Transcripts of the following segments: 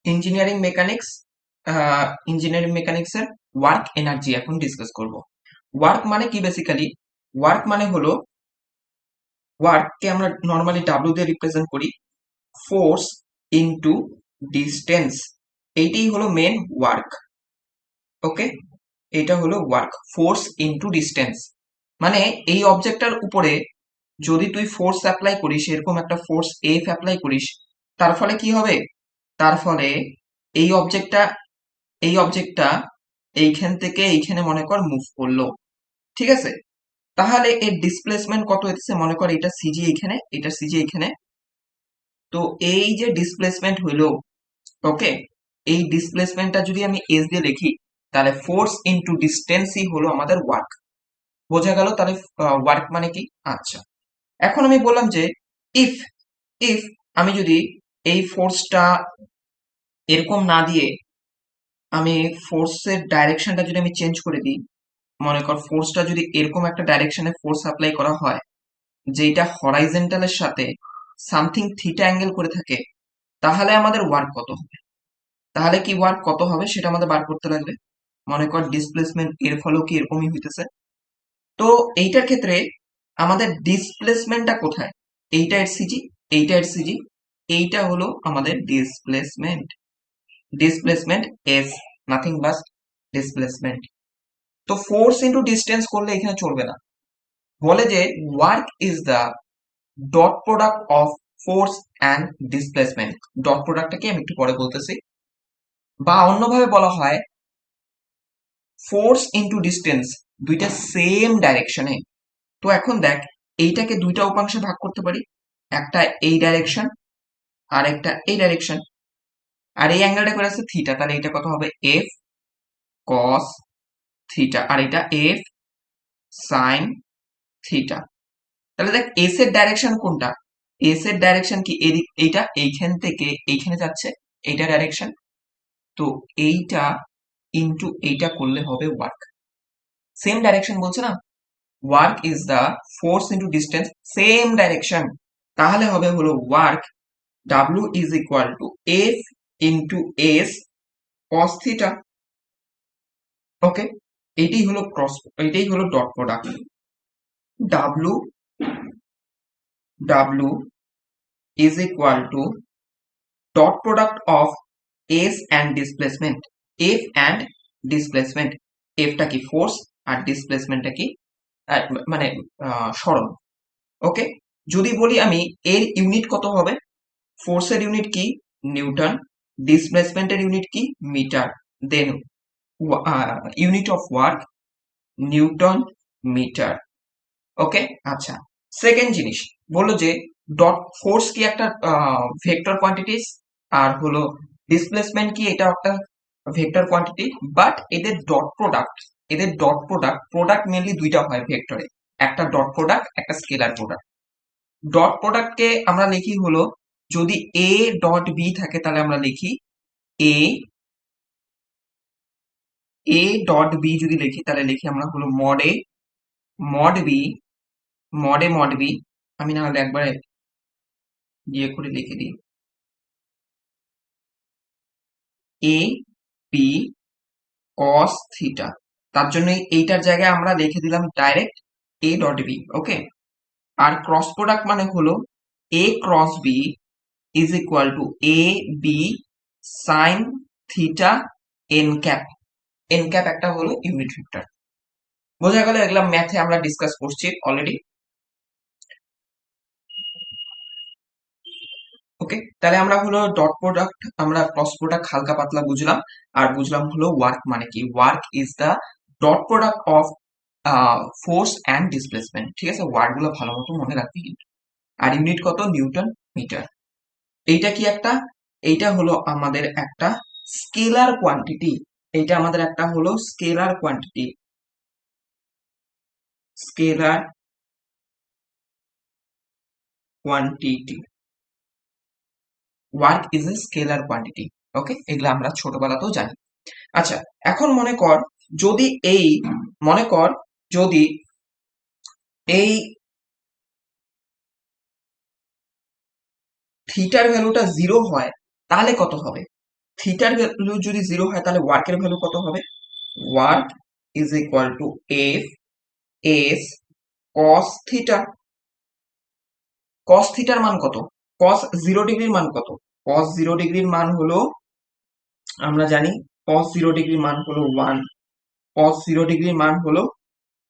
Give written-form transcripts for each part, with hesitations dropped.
Engineering mechanics engineering মেকানিক্সের work energy এখন discuss করব। ওয়ার্ক মানে কি বেসিক্যালি? ওয়ার্ক মানে হলো, ওয়ার্ককে আমরা নর্মালি ডাব্লিউ দিয়ে রিপ্রেজেন্ট করি, ফোর্স ইনটু ডিস্টেন্স। এইটাই হলো মেন ওয়ার্ক। ওকে, এটা হলো ওয়ার্ক, ফোর্স ইনটু ডিস্টেন্স। মানে এই অবজেক্টটার উপরে যদি তুই ফোর্স অ্যাপ্লাই করিস, এরকম একটা ফোর্স এফ অ্যাপ্লাই করিস, তার ফলে কি হবে? তার ফলে এই অবজেক্টটা এই অবজেক্টটা এইখান থেকে এইখানে মনে কর মুভ করলো, ঠিক আছে? তাহলে এর ডিসপ্লেসমেন্ট কত হইতেছে? মনে কর এটা সিজি এইখানে, এটা সিজি এইখানে। তো এই যে ডিসপ্লেসমেন্ট হইলো, ওকে, এই ডিসপ্লেসমেন্টটা যদি আমি এস দিয়ে লিখি, তাহলে ফোর্স ইনটু ডিস্টেন্সই হলো আমাদের ওয়ার্ক। বোঝা গেল তাহলে ওয়ার্ক মানে কি? আচ্ছা, এখন আমি বললাম যে ইফ ইফ আমি যদি এই ফোর্সটা এরকম না দিয়ে আমি ফোর্সের ডাইরেকশনটা যদি আমি চেঞ্জ করে দিই, মনে কর ফোর্সটা যদি এরকম একটা ডাইরেকশনে ফোর্স অ্যাপ্লাই করা হয় যেটা হরাইজন্টালের সাথে সামথিং থিটা অ্যাঙ্গেল করে থাকে, তাহলে আমাদের ওয়ার্ক কত হবে? তাহলে কি ওয়ার্ক কত হবে সেটা আমাদের বার করতে লাগবে। মনে কর ডিসপ্লেসমেন্ট এর ফলেও কি এরকমই হইতেছে। তো এইটার ক্ষেত্রে আমাদের ডিসপ্লেসমেন্টটা কোথায়? এইটা এর সিজি, এইটা এর সিজি, এইটা হলো আমাদের displacement. Displacement S, nothing but displacement. তো ফোর্স ইনটু ডিস্টেন্স করলে এখানে চলবে না। বলে যে work is the dot product of force and displacement. Dot প্রোডাক্টটাকে আমি একটু পরে বলতেছি। বা অন্যভাবে বলা হয় ফোর্স ইনটু ডিস্টেন্স, দুইটা সেম ডাইরেকশনে। তো এখন দেখ, এইটাকে দুইটা উপাংশে ভাগ করতে পারি, একটা এই ডাইরেকশন আর একটা এই ডাইরেকশন। আর এই অ্যাঙ্গেলটা করে আছে থিটা, তাহলে এটা কত হবে? এফ কস থিটা, আর এটা এফ সাইন থিটা। তাহলে দেখ এস এর ডাইরেকশন কোনটা? এস এর ডাইরেকশন কি এদিক, এইটা এইখান থেকে এইখানে যাচ্ছে, এইটা ডাইরেকশন। তো এইটা ইনটু এইটা করলে হবে ওয়ার্ক। সেম ডাইরেকশন বলছে না, work is the force into distance, same direction. তাহলে হবে হলো work W is equal to F into S cos theta. Okay, এইটাই হলো ক্রস, এইটাই হলো dot product. W W is equal to dot product of S and displacement. F and displacement, এফটা কি force আর ডিসপ্লেসমেন্টটা কি মানে সরণ। ওকে, যদি বলি আমি এর ইউনিট কত হবে? ফোর্সের ইউনিট কি? নিউটন। ডিসপ্লেসমেন্টের ইউনিট কি? Metre. Then unit of work newton metre. Okay, আচ্ছা। সেকেন্ড জিনিস বললো যে ডট ফোর্স কি একটা ভেক্টর কোয়ান্টিটিস, আর হলো ডিসপ্লেসমেন্ট কি এটা একটা ভেক্টর কোয়ান্টিটি। বাট এদের ডট প্রোডাক্ট, এদের ডট প্রোডাক্ট, প্রোডাক্ট মেনলি দুইটা হয় ভেক্টরে, একটা ডট প্রোডাক্ট, একটা স্কেলার প্রোডাক্ট। ডট প্রোডাক্টকে আমরা লিখি হলো, যদি এ ডট বি থাকে তাহলে আমরা লিখি এ, এ ডট বি যদি লিখি তাহলে লিখি আমরা হলো mod A mod B, mod A mod B. আমি না হলে একবারে ইয়ে করে লিখে দিই, এ বি কস থিটা। তার জন্য এইটার জায়গায় আমরা লিখে দিলাম direct A dot B. Okay, আর ক্রস প্রোডাক্ট মানে হলো A cross B is equal to A B sine theta N cap. N cap একটা হলো ইউনিট ভেক্টর। বোঝা গেল? এগুলা ম্যাথে আমরা ডিসকাস করছি অলরেডি। ওকে, তাহলে আমরা হলো ডট প্রোডাক্ট, আমরা ক্রস প্রোডাক্ট হালকা পাতলা বুঝলাম। আর বুঝলাম হলো ওয়ার্ক মানে কি। Work is the dot product of force and displacement. ঠিক আছে, ওয়ার্ড গুলো ভালো মতো মনে রাখবি কিন্তু। আর ইউনিট কত? Newton metre. এইটা কি একটা, এইটা হলো আমাদের একটা স্কেলার কোয়ান্টিটি। এইটা আমাদের একটা হলো scalar quantity, scalar quantity. Work is a scalar quantity. Okay, এগুলো আমরা ছোটবেলাতেও জানি। আচ্ছা, এখন মনে কর যদি এই, মনে কর যদি এই থিটার ভ্যালুটা জিরো হয় তাহলে কত হবে? থিটার ভ্যালু যদি 0 হয় তাহলে ওয়ার্কের ভ্যালু কত হবে? Work is equal to F S cos theta. Cos থিটার মান কত? কস 0 ডিগ্রির মান কত? কস 0 ডিগ্রির মান হলো, আমরা জানি কস 0 ডিগ্রির মান হলো 1। কস 0 ডিগ্রির মান হলো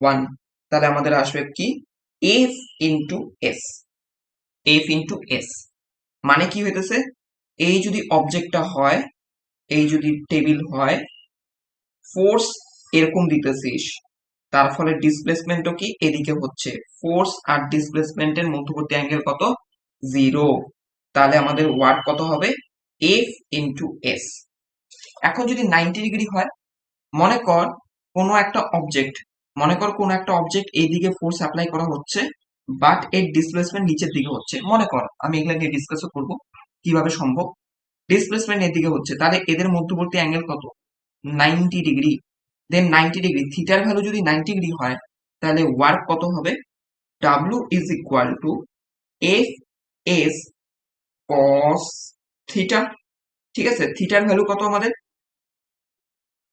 1। তাহলে আমাদের আসবে কি? F into S. F into S মানে কি হইতেছে? এই যদি অবজেক্টটা হয়, এই যদি টেবিল হয়, ফোর্স এরকম দিতেছিস, তার ফলে ডিসপ্লেসমেন্টও কি এদিকে হচ্ছে। ফোর্স আর ডিসপ্লেসমেন্টের মধ্যবর্তী অ্যাঙ্গেল কত? 0। তাহলে আমাদের ওয়ার্ক কত হবে? F into S. এখন যদি 90 ডিগ্রি হয়, মনে কর কোনো একটা অবজেক্ট, এইদিকে ফোর্স অ্যাপ্লাই করা হচ্ছে, বাট এর ডিসপ্লেসমেন্ট নিচের দিকে হচ্ছে। মনে কর, আমি এগুলা নিয়ে ডিসকাসও করবো কিভাবে সম্ভব। ডিসপ্লেসমেন্ট এর দিকে হচ্ছে, তাহলে এদের মধ্যবর্তী অ্যাঙ্গেল কত? 90 ডিগ্রি। দেন 90 ডিগ্রি, থিটার ভ্যালু যদি 90 ডিগ্রি হয়, তাহলে ওয়ার্ক কত হবে? W is equal to F S cos theta. ঠিক আছে, থিটার ভ্যালু কত আমাদের?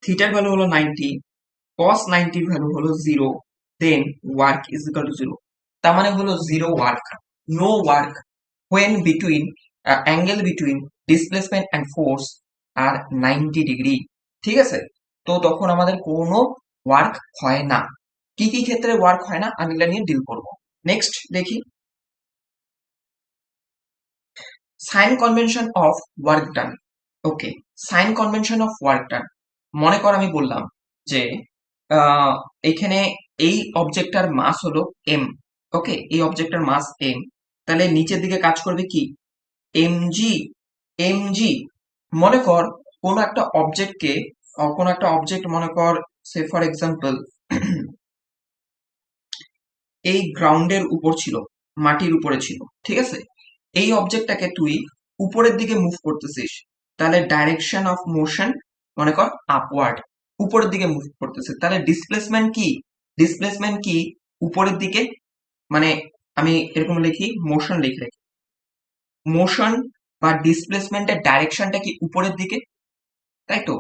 থিটার ভ্যালু হলো 90, cos 90 ভ্যালু হলো 0, then work is equal to 0। তার মানে হলো 0 work, no work when between angle between displacement and force আর 90 ডিগ্রি। ঠিক আছে, তো তখন আমাদের কোনো ওয়ার্ক হয় না। কি কি ক্ষেত্রে ওয়ার্ক হয় না আমি এগুলা নিয়ে ডিল করব। নেক্সট দেখি, sign convention of work done. Okay, sign convention of work done. মনে কর আমি বললাম যে এখানে এই অবজেক্টটার মাস হলো এম। ওকে, এই অবজেক্টটার মাস এম, তাহলে নিচের দিকে কাজ করবে কি? এমজি। এমজি মনে কর কোনো একটা অবজেক্ট মনে কর, সে ফর এক্সাম্পল এই গ্রাউন্ডের উপর ছিল, মাটির উপরে ছিল। ঠিক আছে, এই অবজেক্টটাকে তুই উপরের দিকে মুভ করতেছিস, তাহলে ডাইরেকশন অফ মোশন মনে কর আপওয়ার্ড, উপরের দিকে মুভ করতেছে, তাহলে ডিসপ্লেসমেন্ট কি? ডিসপ্লেসমেন্ট কি? উপরের দিকে। মানে আমি এরকম লিখি, মোশন লিখে রাখি, মোশন বা ডিসপ্লেসমেন্টের ডাইরেকশনটা কি উপরের দিকে, তাই তো?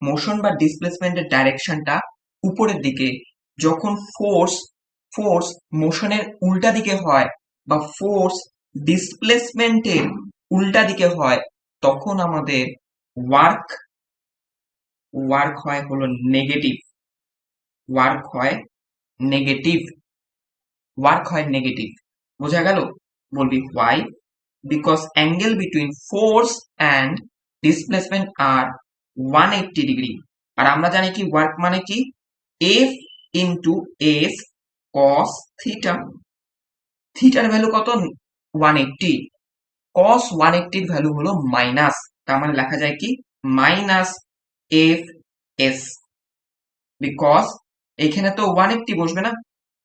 মোশন বা ডিসপ্লেসমেন্টের ডাইরেকশনটা উপরের দিকে। যখন ফোর্স ফোর্স মোশনের উল্টা দিকে হয়, বা ফোর্স ডিসপ্লেসমেন্টের উল্টা দিকে হয়, তখন আমাদের ওয়ার্ক ওয়ার্ক হয় হলো নেগেটিভ। ওয়ার্ক হয় নেগেটিভ। ওয়ার্ক হয় নেগেটিভ। বোঝা গেল? বলবি why? Because angle between force and displacement are 180 degree. আর আমরা জানি কি ওয়ার্ক মানে কি? F into S cos theta. থিটার ভ্যালু কত? 180। কস 180 এর ভ্যালু হলো মাইনাস, তার মানে লেখা যায় কি? Minus F S. বিকজ এখানে তো 180 বসবে না,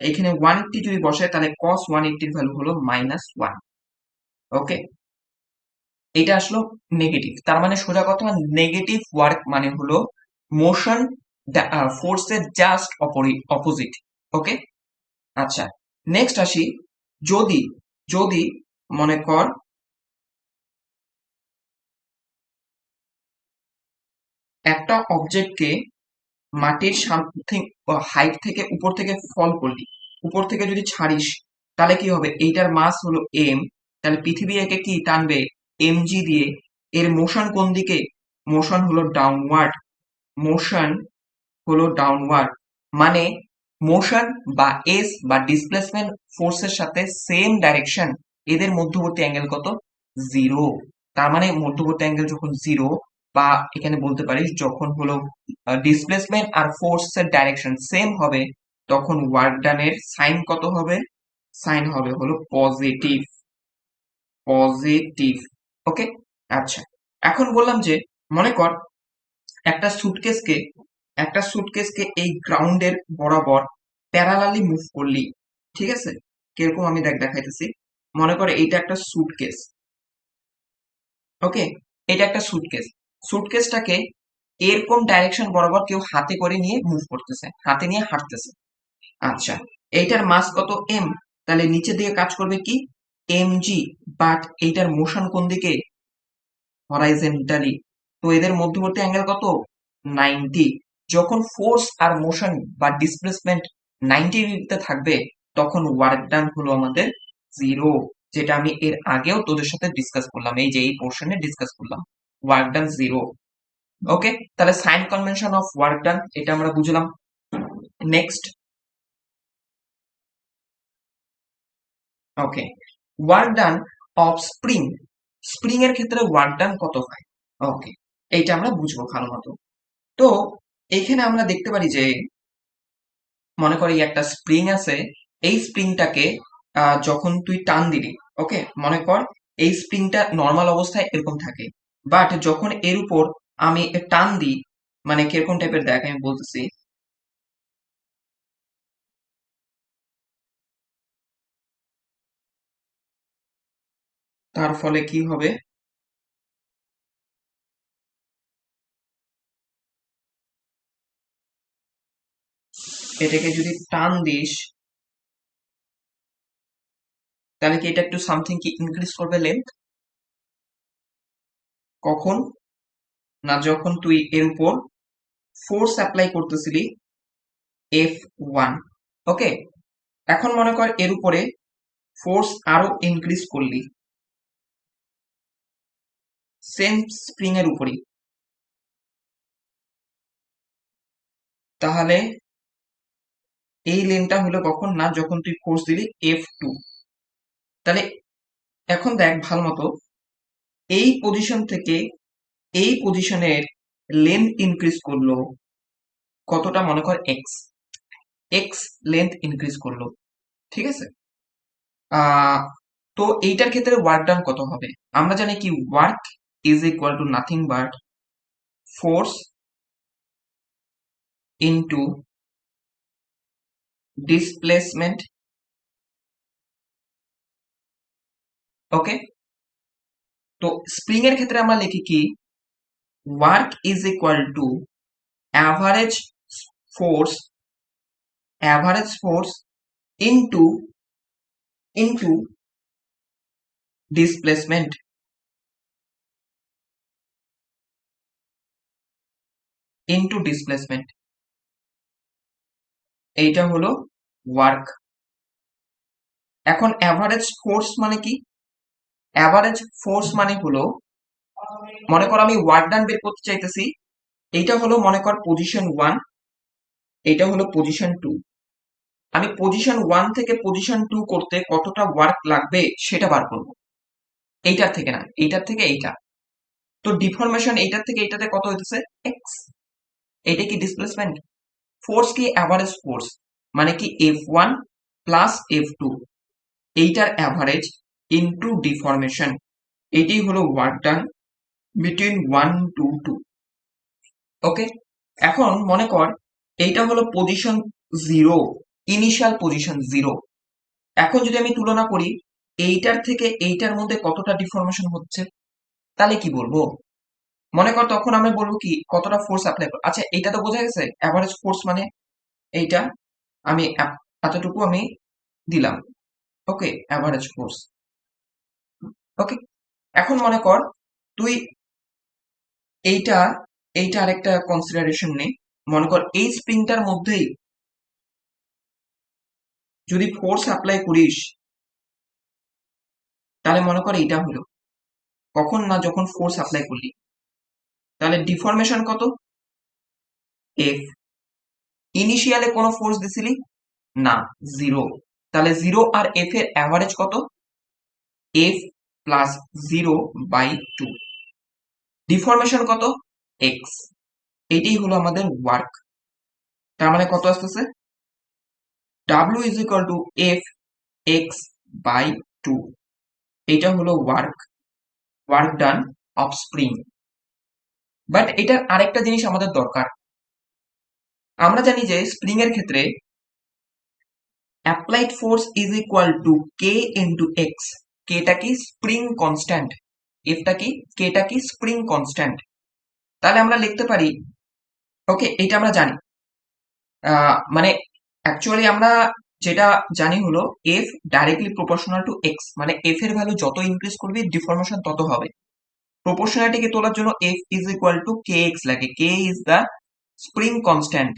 এখানে 180 যদি বসে তাহলে cos 180 এর ভ্যালু হলো -1। ওকে, এটা আসলো নেগেটিভ। তার মানে সোজা কথা, নেগেটিভ ওয়ার্ক মানে হলো মোশন ফোর্সের জাস্ট অপোজিট। ওকে, আচ্ছা, নেক্সট আসি, যদি যদি মনে কর একটা অবজেক্টকে মাটির হাইট থেকে উপর থেকে ফল করলি, উপর থেকে যদি ছাড়িস, তাহলে কি হবে? এইটার মাস হলো এম, তাহলে পৃথিবী একে কি টানবে? এমজি দিয়ে। এর মোশন কোন দিকে? মোশন হলো ডাউনওয়ার্ড। মোশন হলো ডাউনওয়ার্ড, মানে মোশন বা এস বা ডিসপ্লেসমেন্ট ফোর্সের সাথে সেম ডাইরেকশন, এদের মধ্যবর্তী অ্যাঙ্গেল কত? 0। তার মানে মধ্যবর্তী অ্যাঙ্গেল যখন 0, বা এখানে বলতে পারিস যখন হলো ডিসপ্লেসমেন্ট আর ফোর্সের ডাইরেকশন সেম হবে, তখন ওয়ার্ক ডানের সাইন কত হবে? সাইন হবে হলো পজিটিভ। পজিটিভ। ওকে, আচ্ছা, এখন বললাম যে মনে কর একটা সুটকেসকে এই গ্রাউন্ডের বরাবর প্যারালালি মুভ করলি। ঠিক আছে, কিরকম আমি দেখাইতেছি। মনে করে এইটা একটা সুটকেস। ওকে, এটা একটা সুটকেস। সুটকেসটাকে এরকম ডাইরেকশন বরাবর কেউ হাতে করে নিয়ে মুভ করতেছে, হাতে নিয়ে হাঁটতেছে। আচ্ছা, এইটার মাস কত? এম। তাহলে নিচের দিকে কাজ করবে কি? M g. বাট এইটার মোশন কোন দিকে? হরাইজেন্টালি। তো এদের মধ্যবর্তী অ্যাঙ্গেল কত? 90। যখন ফোর্স আর মোশন বা ডিসপ্লেসমেন্ট 90 ডিগ্রিতে থাকবে তখন ওয়ার্ক ডান হলো আমাদের 0, যেটা আমি এর আগেও তোদের সাথে ডিসকাস করলাম, এই যে এই পোর্শনে ডিসকাস করলাম, ওয়ার্ক ডান 0। ওকে, তাহলে sign convention of work done এটা আমরা বুঝলাম। Next, okay, work done of spring, spring এর ক্ষেত্রে ওয়ার্ক ডান কত হয়? ওকে, এইটা আমরা বুঝবো ভালো মতো। তো এইখানে আমরা দেখতে পারি যে মনে করি একটা স্প্রিং আছে, এই স্প্রিংটাকে যখন তুই টান দিলি, ওকে, মনে কর এই স্প্রিংটা নর্মাল অবস্থায় এরকম থাকে, বাট যখন এর উপর আমি টান দিই, মানে কিরকম টাইপের দেখ আমি বলতেছি, তার ফলে কি হবে, এটাকে যদি টান দিস তাহলে কি এটা একটু সামথিং কি ইনক্রিজ করবে লেন্থ? কখন? না যখন তুই এর উপর ফোর্স অ্যাপ্লাই করতেছিলি F1, ওকে, এখন মনে কর এর উপরে ফোর্স আরো ইনক্রিজ করলি সেম স্প্রিং এর উপরই, তাহলে এই লেনটা হলো কখন? না যখন তুই ফোর্স দিলি F2। তাহলে এখন দেখ ভালো মতো, এই পজিশন থেকে এই পজিশনের লেন্থ ইনক্রিজ করলো কতটা? মনে কর এক্স, এক্স লেন্থ ইনক্রিজ করলো, ঠিক আছে? আহ তো এইটার ক্ষেত্রে ওয়ার্ক ডান কত হবে? আমরা জানি কি work is equal to nothing but force into displacement, okay. তো স্প্রিং এর ক্ষেত্রে আমরা লিখি কি work is equal to average force, average force into into displacement, into displacement, এইটা হলো ওয়ার্ক। এখন অ্যাভারেজ ফোর্স মানে কি? অ্যাভারেজ ফোর্স মানে হলো, মনে কর আমি ওয়ার্ক ডান বের করতে চাইতেছি, এইটা হলো মনে কর পজিশন 1, এইটা হলো পজিশন 2, আমি পজিশন 1 থেকে পজিশন 2 করতে কতটা ওয়ার্ক লাগবে সেটা বার করব, এইটার থেকে না, এইটার থেকে এইটা। তো ডিফরমেশন এইটার থেকে এইটাতে কত হইতেছে? এক্স। এটা কি ডিসপ্লেসমেন্ট? ফোর্স কি অ্যাভারেজ ফোর্স, মানে কি F1 প্লাস F2, এইটার অ্যাভারেজ ইনটু ডিফরমেশন, এটাই হলো ওয়ার্ক ডান বিটুইন 1 টু 2। ওকে, এখন মনে কর এইটা হলো পজিশন 0, ইনিশিয়াল পজিশন 0। এখন যদি আমি তুলনা করি এইটার থেকে এইটার মধ্যে কতটা ডিফরমেশন হচ্ছে, তাহলে কি বলবো? মনে কর তখন আমি বলবো কি কতটা ফোর্স অ্যাপ্লাই করবো। আচ্ছা, এইটা তো বোঝা গেছে অ্যাভারেজ ফোর্স মানে এইটা, আমি এতটুকু আমি দিলাম, ওকে, অ্যাভারেজ ফোর্স, ওকে। এখন মনে কর তুই এইটা, এইটা আরেকটা কনসিডারেশন নে, মনে কর এই স্প্রিংটার মধ্যেই যদি ফোর্স অ্যাপ্লাই করিস তাহলে মনে কর এইটা হলো কখন? না যখন ফোর্স অ্যাপ্লাই করলি, তাহলে ডিফরমেশন কত? এফ। ইনিশিয়ালে কোনো ফোর্স দিছিলি না, 0, তাহলে 0 আর এফ এর অ্যাভারেজ কত? এফ প্লাস 0/2, ডিফরমেশন কত? এক্স। এটাই হলো আমাদের ওয়ার্ক। তার মানে কত আসতেছে? W is equal to F x by 2, এইটা হলো work, work done of spring. But এটার আরেকটা জিনিস আমাদের দরকার, আমরা জানি যে স্প্রিং এর ক্ষেত্রে applied force is equal to K into x, কেটা কি স্প্রিং কনস্ট্যান্ট, এফটা কি, কেটা কি স্প্রিং কনস্ট্যান্ট। তাহলে আমরা লিখতে পারি, ওকে, এটা আমরা জানি, মানে অ্যাকচুয়ালি আমরা যেটা জানি হলো F directly proportional to X, মানে এফ এর ভ্যালু যত ইনক্রিজ করবে ডিফরমেশন তত হবে। প্রপোর্শনালিটিকে তোলার জন্য F is equal to K X লাগে, K is the spring constant.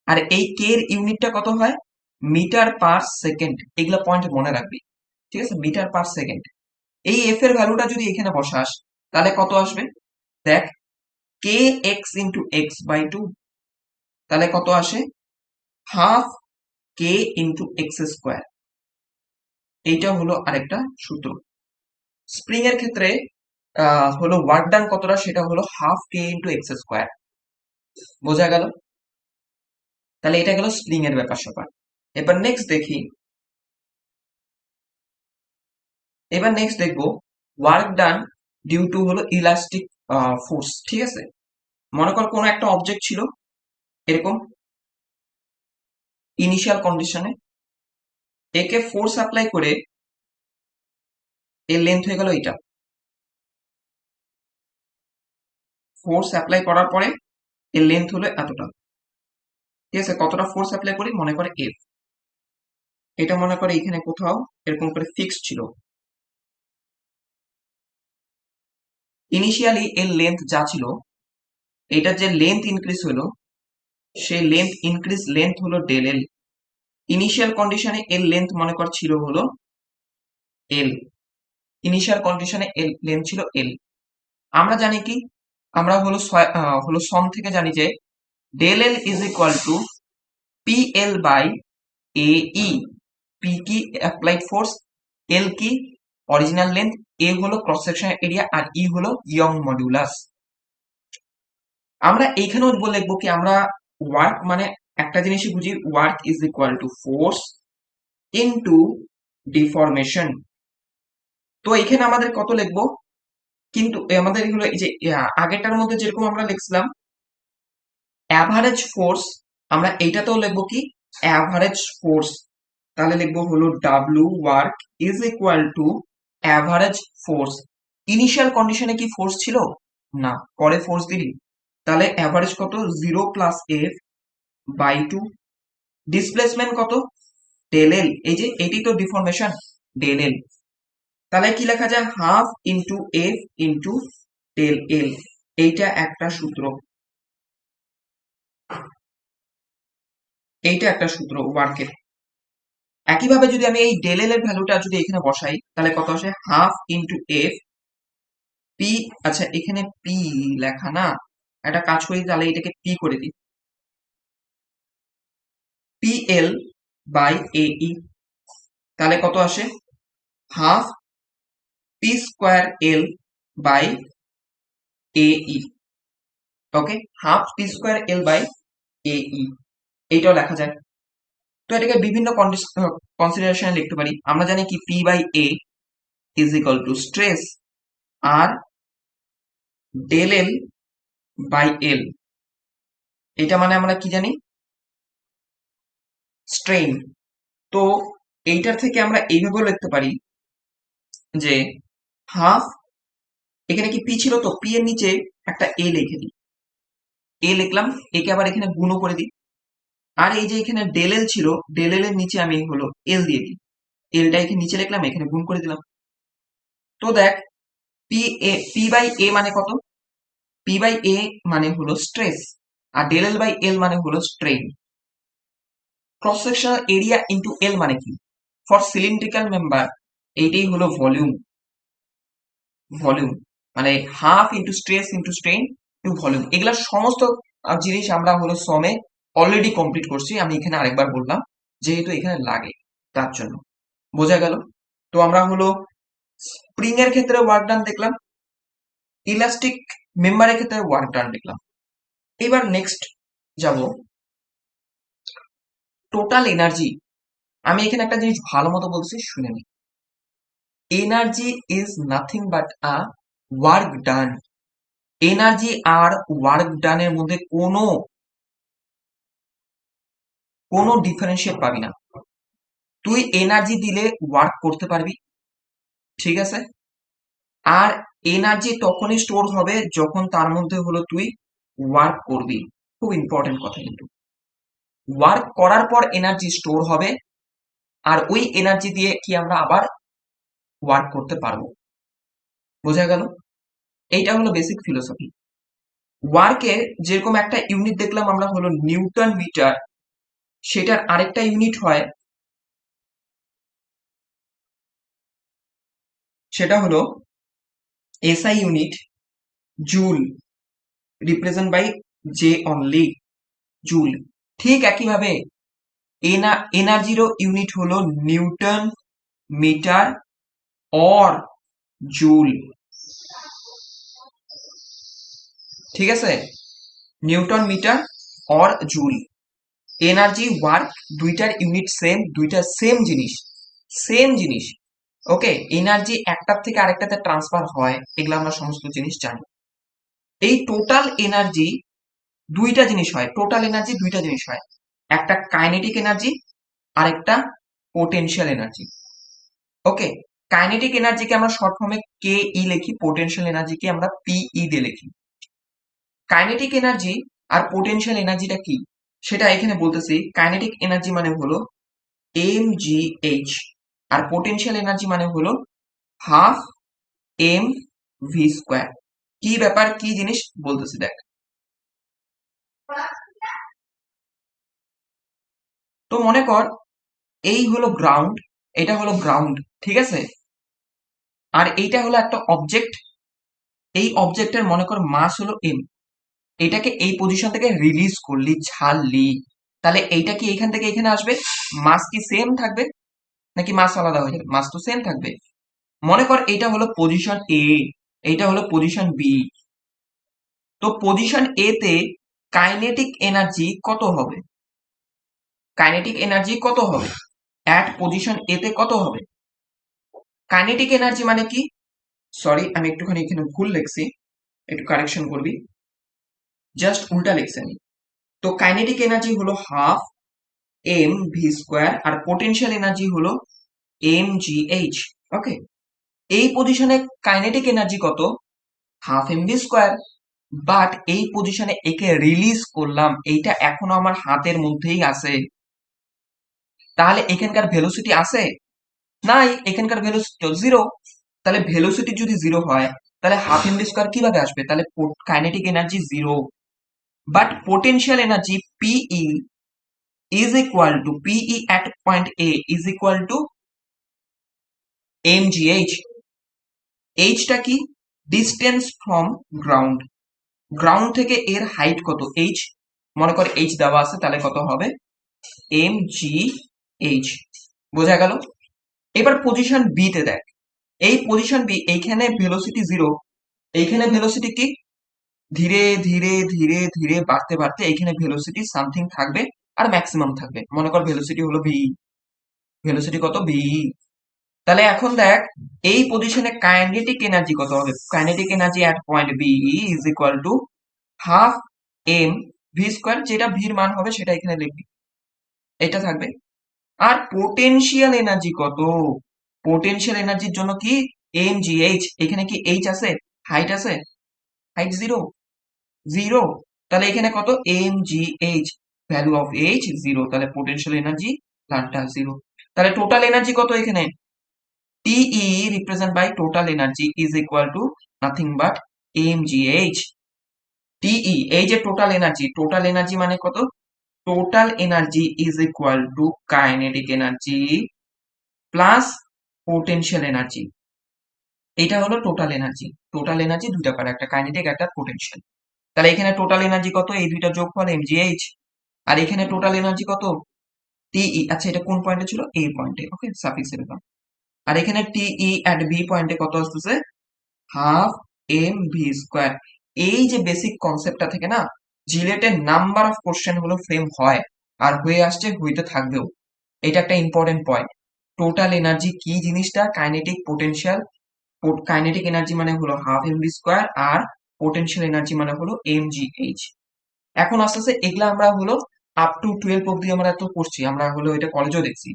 আর এই কে এর ইউনিটটা কত হয়? Metre per second. এগুলা পয়েন্ট মনে রাখবি, ঠিক আছে? Metre per second. এই এফ এর ভ্যালুটা যদি এখানে বসাস তাহলে কত আসবে? দেখ, K X into X by two, তাহলে কত আসে? হাফ কে ইন্টু এক্স স্কোয়ার। এইটা হলো আরেকটা সূত্র। স্প্রিং এর ক্ষেত্রে হলো ওয়ার্ক ডান কতটা, সেটা হলো হাফ কে ইন্টু এক্স স্কোয়ার। বোঝা গেল? তাহলে এটা গেল স্প্রিং এর ব্যাপার স্যাপার। এবার নেক্সট দেখি, এবার নেক্সট দেখবো ওয়ার্ক ডান ডিউ টু হলো ইলাস্টিক ফোর্স। ঠিক আছে, মনে কর কোনো একটা অবজেক্ট ছিল এরকম ইনিশিয়াল কন্ডিশনে, একে ফোর্স অ্যাপ্লাই করে এর লেন্থ হয়ে গেল এটা। ফোর্স অ্যাপ্লাই করার পরে এর লেন্থ হলো এতটা। ঠিক আছে, কতটা ফোর্স অ্যাপ্লাই করি? মনে করে এফ। এটা মনে করে এখানে কোথাও এরকম করে ফিক্স ছিল। ইনিশিয়ালি এর লেন্থ যা ছিল, এটা যে লেন্থ ইনক্রিজ হলো, সেই লেন্থ ইনক্রিজ লেন্থ হলো ডেল এল। ইনিশিয়াল কন্ডিশনে এর লেন্থ মনে কর ছিল হলো এল। ইনিশিয়াল কন্ডিশনে এল লেন্থ ছিল এল। আমরা জানি কি, আমরা হলো সম থেকে জানি যে del L is equal to P L by A E. P কি? Applied force. এল কি? Original length. এ হলো ক্রস সেকশন এরিয়া, আর ই হলো ইয়ং মডুলাস। আমরা এইখানেও বলে লিখবো কি, আমরা ওয়ার্ক মানে একটা জিনিসই বুঝি, work is equal to force into deformation. তো এখানে আমাদের কত লিখবো? কিন্তু আমাদের হলো এই যে আগেরটার মধ্যে যেরকম আমরা লিখছিলাম অ্যাভারেজ ফোর্স, আমরা এইটাতেও লিখবো কি অ্যাভারেজ ফোর্স। তাহলে লিখবো হলো W work is equal to average force. Initial কন্ডিশনে কি ফোর্স ছিল? না, পরে ফোর্স দিলি। তাহলে অ্যাভারেজ কত? 0 plus F by two. Displacement কত? Del L. এই যে এটি তো ডিফরমেশন, ডেল এল। তাহলে কি লেখা যায়? Half into F into del L. এইটা একটা সূত্র, এইটা একটা সূত্র ওয়ার্কের। একইভাবে যদি আমি এই ডেল এল এর ভ্যালুটা যদি এখানে বসাই তাহলে কত আসে? Half into F P. আচ্ছা, এখানে পি লেখা না, একটা কাজ করি, তাহলে এটাকে পি করে দিই। P L by A E. তাহলে কত আসে? Half P square L by A E. Okay, half P square L by A E. এইটাও লেখা যায়। তো এটাকে বিভিন্ন কনসিডারেশনে লিখতে পারি। আমরা জানি কি P by A is equal to stress, আর ডেল এল বাই এল, এটা মানে আমরা কি জানি? স্ট্রেইন। তো এইটার থেকে আমরা এইভাবেও লিখতে পারি যে হাফ, এখানে কি পি ছিল, তো পি এর নিচে একটা এ লিখে দিই। এ লিখলাম, একে আবার এখানে গুণও করে দিই। আর এই যে এখানে ডেল এল ছিল, ডেল এল এর নিচে আমি হলো এল দিয়ে দিই। এলটা এখানে নিচে লিখলাম, এখানে গুণ করে দিলাম। তো দেখ, পি বাই এ মানে কত? পি বাই এ মানে হলো স্ট্রেস, আর ডেল এল বাই এল মানে হলো strain. Cross sectional area into L মানে কি? ফর সিলিন্ড্রিক্যাল মেম্বার এইটাই হলো ভলিউম। ভলিউম মানে half into stress into strain to volume. এগুলা সমস্ত জিনিস আমরা হলো সমে অলরেডি কমপ্লিট করছি, আমি এখানে আরেকবার বললাম যেহেতু এখানে লাগে তার জন্য। বোঝা গেল? তো আমরা হলো স্প্রিং এর ক্ষেত্রে ওয়ার্ক ডান দেখলাম, ইলাস্টিক মেম্বারের ক্ষেত্রে ওয়ার্ক ডান দেখলাম। এবার নেক্সট যাব টোটাল এনার্জি। আমি এখানে একটা জিনিস ভালো মতো বলছি, শুনে নি। Energy is nothing but a work done. Energy আর ওয়ার্ক ডানের মধ্যে কোনো কোনো ডিফারেন্সিয়েট পাবি না। তুই এনার্জি দিলে ওয়ার্ক করতে পারবি, ঠিক আছে? আর এনার্জি তখনই স্টোর হবে যখন তার মধ্যে হলো তুই ওয়ার্ক করবি। খুব ইম্পর্টেন্ট কথা কিন্তু। ওয়ার্ক করার পর এনার্জি স্টোর হবে, আর ওই এনার্জি দিয়ে কি আমরা আবার ওয়ার্ক করতে পারবো। বোঝা গেল? এইটা হলো বেসিক ফিলোসফি। ওয়ার্কের যেরকম একটা ইউনিট দেখলাম আমরা হলো নিউটন মিটার, সেটার আরেকটা ইউনিট হয়, সেটা হলো SI unit, joule, represent by J only, joule. ঠিক একইভাবে এনার্জিরও ইউনিট হলো নিউটন মিটার অর জুল। ঠিক আছে, newton metre or joule. Energy work দুইটার ইউনিট সেম, দুইটা সেম জিনিস, সেম জিনিস। ওকে, এনার্জি একটার থেকে আরেকটাতে ট্রান্সফার হয়, এগুলো আমরা সমস্ত জিনিস জানি। এই টোটাল এনার্জি দুইটা জিনিস হয়, টোটাল এনার্জি দুইটা জিনিস হয়, একটা কাইনেটিক এনার্জি আর একটা পোটেনশিয়াল এনার্জি। ওকে, কাইনেটিক এনার্জিকে আমরা শর্ট ফর্মে কে ই লিখি, পোটেনশিয়াল এনার্জিকে আমরা পিই দিয়ে লিখি। কাইনেটিক এনার্জি আর পোটেনশিয়াল এনার্জিটা কি সেটা এখানে বলতেছি। কাইনেটিক এনার্জি মানে হলো এম জি এইচ, আর পোটেনশিয়াল এনার্জি মানে হলো হাফ এম ভি স্কোয়ার। কি ব্যাপার, কি জিনিস বলতেছি দেখ। তো মনে কর এই হলো গ্রাউন্ড, এটা হলো গ্রাউন্ড, ঠিক আছে, আর এইটা হলো একটা অবজেক্ট। এই অবজেক্টের মনে কর মাস হলো এম, এটাকে এই পজিশন থেকে রিলিজ করলি, ছাড়লি, তাহলে এইটা কি এখান থেকে এখানে আসবে? মাস কি সেম থাকবে নাকি মাস আলাদা হয়ে যাবে? মাস তো সেম থাকবে। মনে কর এটা হলো পজিশন এ, এইটা হলো পজিশন বি। তো পজিশন এ তে কাইনেটিক এনার্জি কত হবে? কাইনেটিক এনার্জি কত হবে অ্যাট পজিশন এ তে? কত হবে? কাইনেটিক এনার্জি মানে কি, সরি আমি একটুখানি এখানে ভুল লিখছি, একটু কারেকশন করবি, জাস্ট উল্টা লিখছি আমি। তো কাইনেটিক এনার্জি হলো হাফ এম ভি স্কোয়ার, আর পোটেনশিয়াল এনার্জি হলো এম জি এইচ। ওকে, এই পজিশনে কাইনেটিক এনার্জি কত? Half M V square. But এই পজিশনে একে রিলিজ করলাম, এইটা এখনো আমার হাতের মধ্যেই আছে, তাহলে এখানকার ভেলোসিটি আছে? নাই, এখানকার ভেলোসিটি জিরো। তাহলে ভেলোসিটি যদি জিরো হয় তাহলে হাফ এম ভি স্কোয়ার কিভাবে আসবে? তাহলে kinetic energy zero. But potential energy PE is equal to PE at point A is equal to mgh। h টা কি? ডিস্টেন্স ফ্রম গ্রাউন্ড, গ্রাউন্ড থেকে এর হাইট কত? h, মনে কর h দেওয়া আছে, তাহলে কত হবে? mgh। বোঝা গেল? এবার পজিশন বি তে দেখ, এই পজিশন বি, এইখানে ভেলোসিটি জিরো, এইখানে ভেলোসিটি কি? ধীরে ধীরে ধীরে ধীরে বাড়তে বাড়তে এইখানে ভেলোসিটি সামথিং থাকবে আর ম্যাক্সিমাম থাকবে। মনে কর ভেলোসিটি হলো ভি, ভেলোসিটি কত? ভি। তাহলে এখন দেখ এই পজিশনে কাইনেটিক এনার্জি কত হবে? Kinetic energy at point B is equal to half M V square, যেটা ভির মান হবে সেটা এখানে লিখবি, এটা থাকবে। আর পোটেনশিয়াল এনার্জি কত? পোটেনশিয়াল এনার্জির জন্য কি? এম জি এইচ। এখানে কি এইচ আছে? হাইট আছে? Height zero, zero. তাহলে এখানে কত? M G h, value of h zero, তাহলে পোটেনশিয়াল এনার্জি প্লান্টটা জিরো। তাহলে টোটাল এনার্জি কত এখানে? TE represent by total energy is equal to nothing but mgh। TE এই যে টোটাল এনার্জি, টোটাল এনার্জি মানে কত? Total energy is equal to kinetic energy plus potential energy. এটা হলো টোটাল এনার্জি। টোটাল এনার্জি দুইটা পারে, একটা কাইনেটিক একটা পোটেনশিয়াল। তাহলে এখানে টোটাল এনার্জি কত? এই দুইটা যোগফল mgh। আর এখানে টোটাল এনার্জি কত? TE। আচ্ছা এটা কোন পয়েন্টে ছিল? এই পয়েন্টে। ওকে, সাফিক্সে দিলাম। আর এখানে TE এট বি পয়েন্টে কত আসতেছে? Half M V square. এই যে বেসিক কনসেপ্টটা থেকে না, জিলেটের নাম্বার অফ কোশ্চেন হলো ফ্রেম হয়, আর হয়ে আসছে, হইতে থাকবেও। এটা একটা ইম্পর্টেন্ট পয়েন্ট। টোটাল এনার্জি কি জিনিসটা? Kinetic potential. কাইনেটিক এনার্জি মানে হলো হাফ এম ভি স্কোয়ার, আর পোটেনশিয়াল এনার্জি মানে হলো এম জি এইচ। এখন আস্তে আস্তে এগুলা আমরা হলো আপ টু 12 অব্দি আমরা তো পড়ছি, আমরা হলো এটা কলেজেও দেখছি।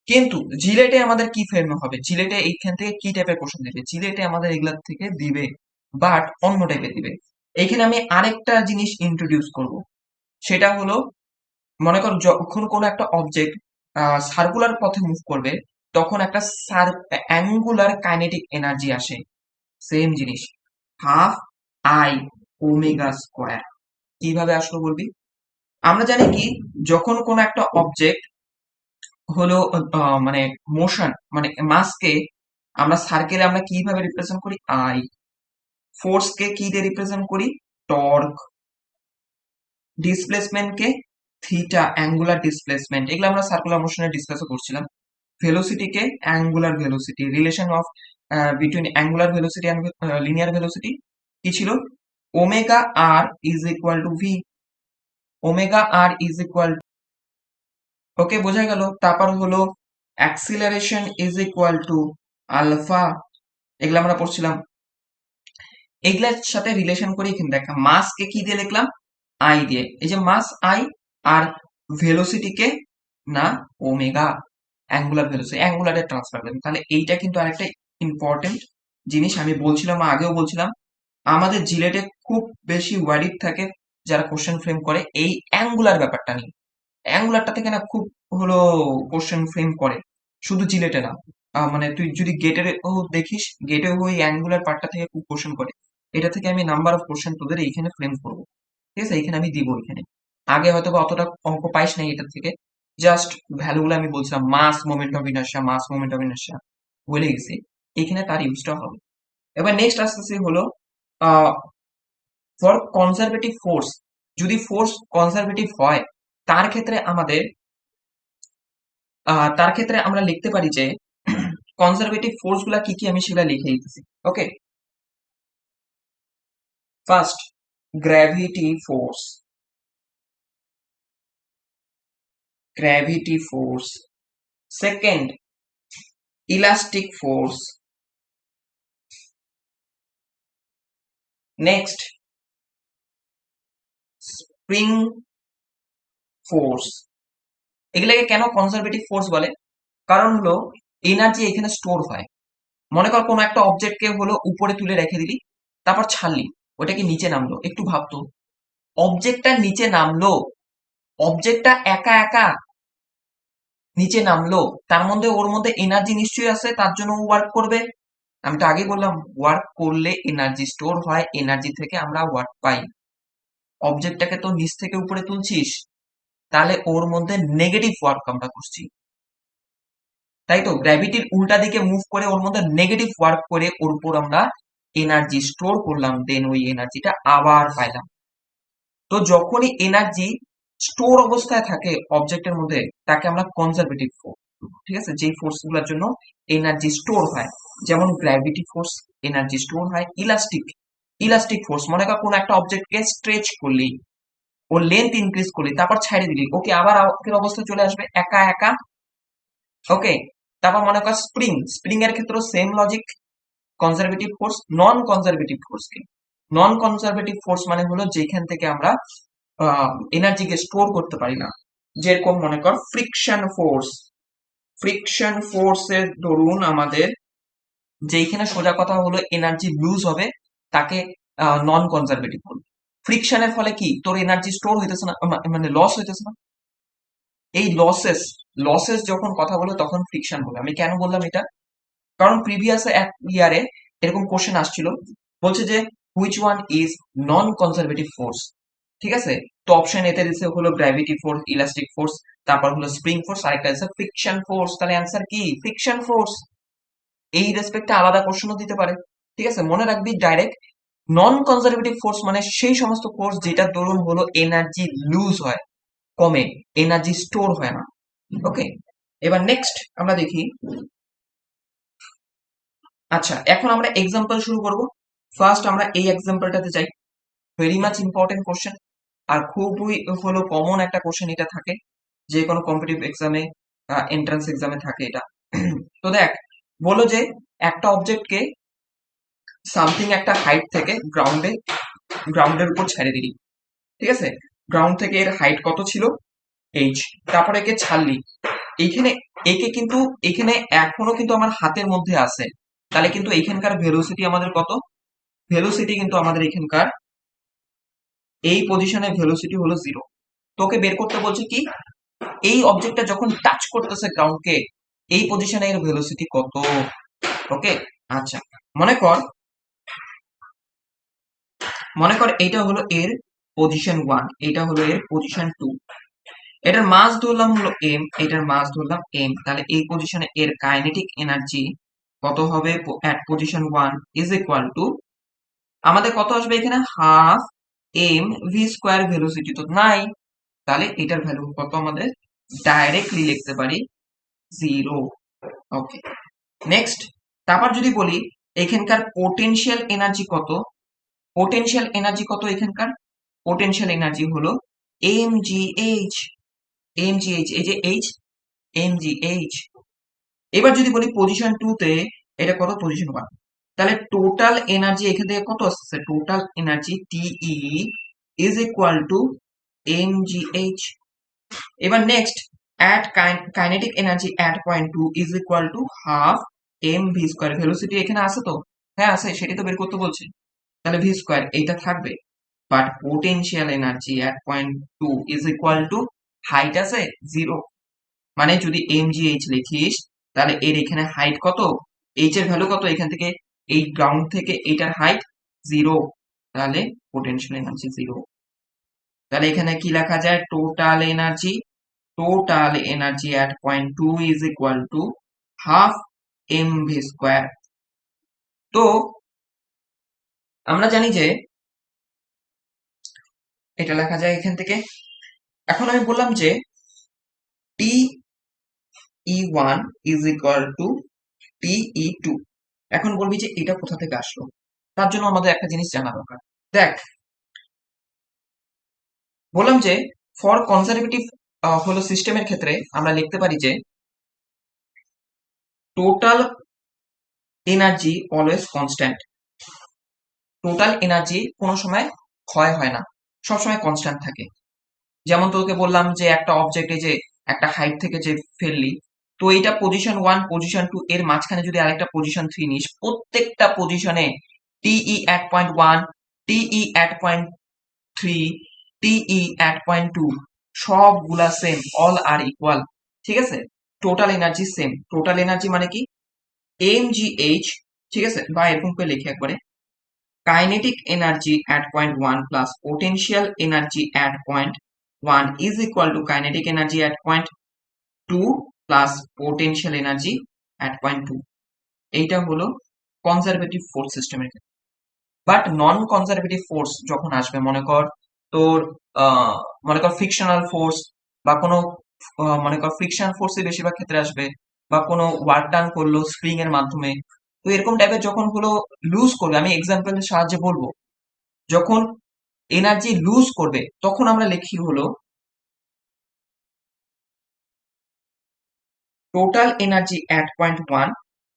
কিন্তু জিলেটে আমাদের কি ফেরনো হবে? জিলেটে এইখান থেকে কি টাইপের কোশ্চেন দিবে? জিলেটে আমাদের এগুলা থেকে দিবে, বাট অন্য টাইপের দিবে। এইখানে আমি আরেকটা জিনিস ইন্ট্রোডিউস করব, সেটা হলো মনে কর যখন কোনো একটা অবজেক্ট সার্কুলার পথে মুভ করবে, তখন একটা অ্যাঙ্গুলার কাইনেটিক এনার্জি আসে, সেম জিনিস। Half I omega square. কিভাবে আসলো বলবি? আমরা জানি কি, যখন কোন একটা অবজেক্ট হলো মানে মোশন মানে মাসকে আমরা সার্কেলে আমরা কিভাবে রিপ্রেজেন্ট করি? আই। ফোর্স কে কি দিয়ে রিপ্রেজেন্ট করি? টর্ক। ডিসপ্লেসমেন্ট কে থিটা, অ্যাঙ্গুলার ডিসপ্লেসমেন্ট। এগুলো আমরা সার্কুলার মোশনে ডিসকাসও করছিলাম। ভেলোসিটি কে angular velocity. Relation of between angular velocity and linear velocity কি ছিল? Omega R is equal to V. Omega R is equal, okay বোঝা গেল। তারপর হলো acceleration is equal to alpha. এগুলো আমরা পড়ছিলাম। এগুলার সাথে রিলেশন করে এখানে দেখা, মাস কে কি দিয়ে লিখলাম? আই দিয়ে। এই যে মাস আই আর ভেলোসিটি কে না ওমেগা, অ্যাঙ্গুলার ভেলোসিটি, অ্যাঙ্গুলারের ট্রান্সফার। তাহলে এইটা কিন্তু আরেকটা ইম্পর্টেন্ট জিনিস আমি বলছিলাম, আগেও বলছিলাম, আমাদের জিলেটে খুব বেশি ওয়ারিড থাকে যারা কোশ্চেন ফ্রেম করে এই অ্যাঙ্গুলার ব্যাপারটা নিয়ে। অ্যাঙ্গুলারটা থেকে না খুব হলো কোশ্চেন ফ্রেম করে, শুধু জিলেটে না। মানে তুই যদি গেটের দেখিস, গেটেও ওই অ্যাঙ্গুলার পার্টটা থেকে খুব কোশ্চেন করে। এটা থেকে আমি নাম্বার অফ কোশ্চেন তোদের এইখানে ফ্রেম করবো, ঠিক আছে? এইখানে আমি দিব এখানে। আগে হয়তো বা অতটা অঙ্ক পাইস নাই এটার থেকে, জাস্ট ভ্যালুগুলো আমি বলছিলাম, mass moment of inertia, mass moment of inertia বলে গেছি। এখানে তার ইউজটা হবে। এবার নেক্সট আসতেছি হলো ফর কনজারভেটিভ ফোর্স। যদি ফোর্স কনজারভেটিভ হয়, তার ক্ষেত্রে আমাদের তার ক্ষেত্রে আমরা লিখতে পারি যে কনজারভেটিভ ফোর্স গুলা কি কি, আমি সেগুলা লিখে দিতেছি। Okay, first gravity force, gravity force. Second elastic force. Next spring force. এগুলাকে কেন কনজারভেটিভ ফোর্স বলে? কারণ হলো এনার্জি এখানে স্টোর হয়। মনে কর কোনো একটা অবজেক্টকে হলো উপরে তুলে রেখে দিলি, তারপর ছাড়লি, ওটা কি নিচে নামলো? একটু ভাবতো, অবজেক্টটা নিচে নামলো, অবজেক্টটা একা একা নিচে নামলো, তার মধ্যে ওর মধ্যে এনার্জি নিশ্চয়ই আছে, তার জন্য ও ওয়ার্ক করবে। আমি তো আগে বললাম, ওয়ার্ক করলে এনার্জি স্টোর হয়, এনার্জি থেকে আমরা ওয়ার্ক পাই। অবজেক্টটাকে তো নিচ থেকে উপরে তুলছিস, তাহলে ওর মধ্যে নেগেটিভ ওয়ার্ক আমরা করছি, তাই তো? গ্র্যাভিটির উল্টা দিকে মুভ করে ওর মধ্যে নেগেটিভ ওয়ার্ক করে ওর উপর আমরা এনার্জি স্টোর করলাম, দেন ওই এনার্জিটা আবার পাইলাম। তো যখনই এনার্জি স্টোর অবস্থায় থাকে অবজেক্টের মধ্যে, তাকে আমরা কনজারভেটিভ ফোর্স, ঠিক আছে? যেই ফোর্স গুলোর জন্য এনার্জি স্টোর হয়, যেমন গ্র্যাভিটি ফোর্স এনার্জি স্টোর হয়। ইলাস্টিক, ইলাস্টিক ফোর্স, মনে কর কোন একটা অবজেক্টকে স্ট্রেচ করলি, ওর লেন্থ ইনক্রিজ করলি, তারপর ছাড়ে দিলি, ওকে আবার আগের অবস্থা চলে আসবে একা একা। ওকে, তারপর মনে কর স্প্রিং, স্প্রিং এর ক্ষেত্রে সেম লজিক। কনজারভেটিভ ফোর্স, নন কনজারভেটিভ ফোর্স কি? নন কনজারভেটিভ ফোর্স মানে হলো যেখান থেকে আমরা এনার্জিকে স্টোর করতে পারি না। যেরকম মনে কর ফ্রিকশন ফোর্স, ফ্রিকশন ফোর্সের ধরুন আমাদের যেখানে সোজা কথা হলো এনার্জি লুজ হবে, তাকে নন কনজারভেটিভ বলবো। ফ্রিকশনের ফলে কি তোর এনার্জি স্টোর হইতেছে না, মানে লস হইতেছে না। এই লসেস, লসেস যখন কথা বলে তখন ফ্রিকশন বলে। আমি কেন বললাম এটা? কারণ প্রিভিয়াস এক ইয়ারে এরকম কোশ্চেন আসছিল, বলছে যে which one is non conservative force, ঠিক আছে? তো অপশন এতে দিচ্ছে হলো গ্র্যাভিটি ফোর্স, ইলাস্টিক ফোর্স, তারপর হলো স্প্রিং ফোর্স, আরেকটা আছে ফ্রিকশন ফোর্স। তাহলে অ্যান্সার কি? Friction force. এই রেসপেক্টে আলাদা কোশ্চেনও দিতে পারে, ঠিক আছে? মনে রাখবি ডাইরেক্ট নন কনজারভেটিভ ফোর্স মানে সেই সমস্ত ফোর্স যেটা দরুন হলো এনার্জি লুজ হয়, কমে, এনার্জি স্টোর হয় না। ওকে, এবার নেক্সট আমরা দেখি। আচ্ছা, এখন আমরা এক্সাম্পল শুরু করব। ফার্স্ট আমরা এই এক্সাম্পলটাতে যাই। ভেরি মাচ ইম্পর্টেন্ট কোশ্চেন, আর খুবই হলো কমন একটা কোশ্চেন এটা থাকে, যে কোনো কম্পিটিটিভ এক্সামে, এন্ট্রান্স এক্সামে থাকে এটা। তো দেখ, বলো যে একটা অবজেক্টকে সামথিং একটা হাইট থেকে গ্রাউন্ডের উপর ছেড়ে দিলি, ঠিক আছে? গ্রাউন্ড থেকে এর হাইট কত ছিল? এইচ। তারপরে একে ছাড়লি, এইখানে একে কিন্তু এখানে এখনো কিন্তু আমার হাতের মধ্যে আছে, তাহলে কিন্তু এইখানকার ভেলোসিটি আমাদের কত? ভেলোসিটি কিন্তু আমাদের এখানকার এই পজিশনে ভেলোসিটি হলো 0। তোকে বের করতে বলছে কি, এই অবজেক্টটা যখন টাচ করতেছে গ্রাউন্ডকে, এই পজিশনে এর ভেলোসিটি কত। ওকে, আচ্ছা, মনে কর মনে কর এইটা হলো এর পজিশন 1, এটা হলো এর পজিশন 2, এটার মাস ধরলাম হলো m, এটার মাস ধরলাম m, তাহলে এই পজিশনে এর কাইনেটিক এনার্জি কত হবে at position 1 is equal to, আমাদের কত আসবে এখানে half M V square, velocity তো নাই, তাহলে এটার ভ্যালু কত আমাদের ডাইরেক্টলি লিখতে পারি 0। Okay, next. তারপর যদি বলি এখানকার পোটেনশিয়াল এনার্জি কত, পোটেনশিয়াল এনার্জি কত এখানকার, পোটেনশিয়াল এনার্জি হলো এম জি এইচ, এম জি এইচ, এই যে এইচ, এম জি এইচ। এবার যদি বলি পজিশন 2 তে এটা কত, পজিশন 1, তাহলে টোটাল এনার্জি এখান থেকে কত আসছে, total energy TE is equal to M G H. এবার next, at kinetic energy at point 2 is equal to half M V square, velocity এখানে আছে তো, হ্যাঁ আছে, সেটাই তো বের করতে বলছে, তাহলে ভি স্কোয়ার এইটা থাকবে। But potential energy at point 2 is equal two height আছে 0, মানে যদি এম জি এইচ লিখিস তাহলে এর এখানে হাইট কত, এইচ এর ভ্যালু কত, এখান থেকে এই গ্রাউন্ড থেকে এইটার হাইট 0, তাহলে পোটেনশিয়াল এনার্জি 0। তাহলে এখানে কি লেখা যায়, total energy, total energy at point 2 is equal to half mv square। তো আমরা জানি যে এটা লেখা যায় এখান থেকে। এখন আমি বললাম যে T E one is equal to T E two, এখন বলবি যে এটা কোথা থেকে আসলো, তার জন্য আমাদের একটা জিনিস জানা দরকার। দেখ, বললাম যে ফর কনজারভেটিভ হলো সিস্টেমের ক্ষেত্রে আমরা লিখতে পারি যে total energy always constant, total energy কোনো সময় ক্ষয় হয় না, সবসময় কনস্ট্যান্ট থাকে। যেমন তোকে বললাম যে একটা অবজেক্টে যে একটা হাইট থেকে যে ফেললি, তো এইটা পজিশন 1 পজিশন 2 এর মাঝখানে যদি আরেকটা পজিশন 3 নিস, প্রত্যেকটা পজিশনে টিই এট পয়েন্ট 1, টিই এট পয়েন্ট 3, টিই এট পয়েন্ট 2 সবগুলা সেম, অল আর ইকুয়াল, ঠিক আছে। Total energy same, total energy মানে কি এম জি এইচ, ঠিক আছে, বা এরকম করে লিখে একবারে kinetic energy at point 1 plus potential energy at point 1 is equal to kinetic energy at point 2 plus potential energy at point 2। এইটা হলো কনজারভেটিভ ফোর্স সিস্টেমের ক্ষেত্রে। বাট নন কনজারভেটিভ ফোর্স যখন আসবে, মনে কর তোর মনে কর ফ্রিকশনাল ফোর্স, বা কোনো মনে কর ফ্রিকশন ফোর্সই বেশিরভাগ ক্ষেত্রে আসবে, বা কোনো ওয়ার্ক ডান করলো স্প্রিং এর মাধ্যমে, তো এরকম টাইপের যখন হলো লুজ করবে, আমি এক্সাম্পলের সাহায্যে বলবো, যখন এনার্জি লুজ করবে তখন আমরা লিখি হলো total energy at point 1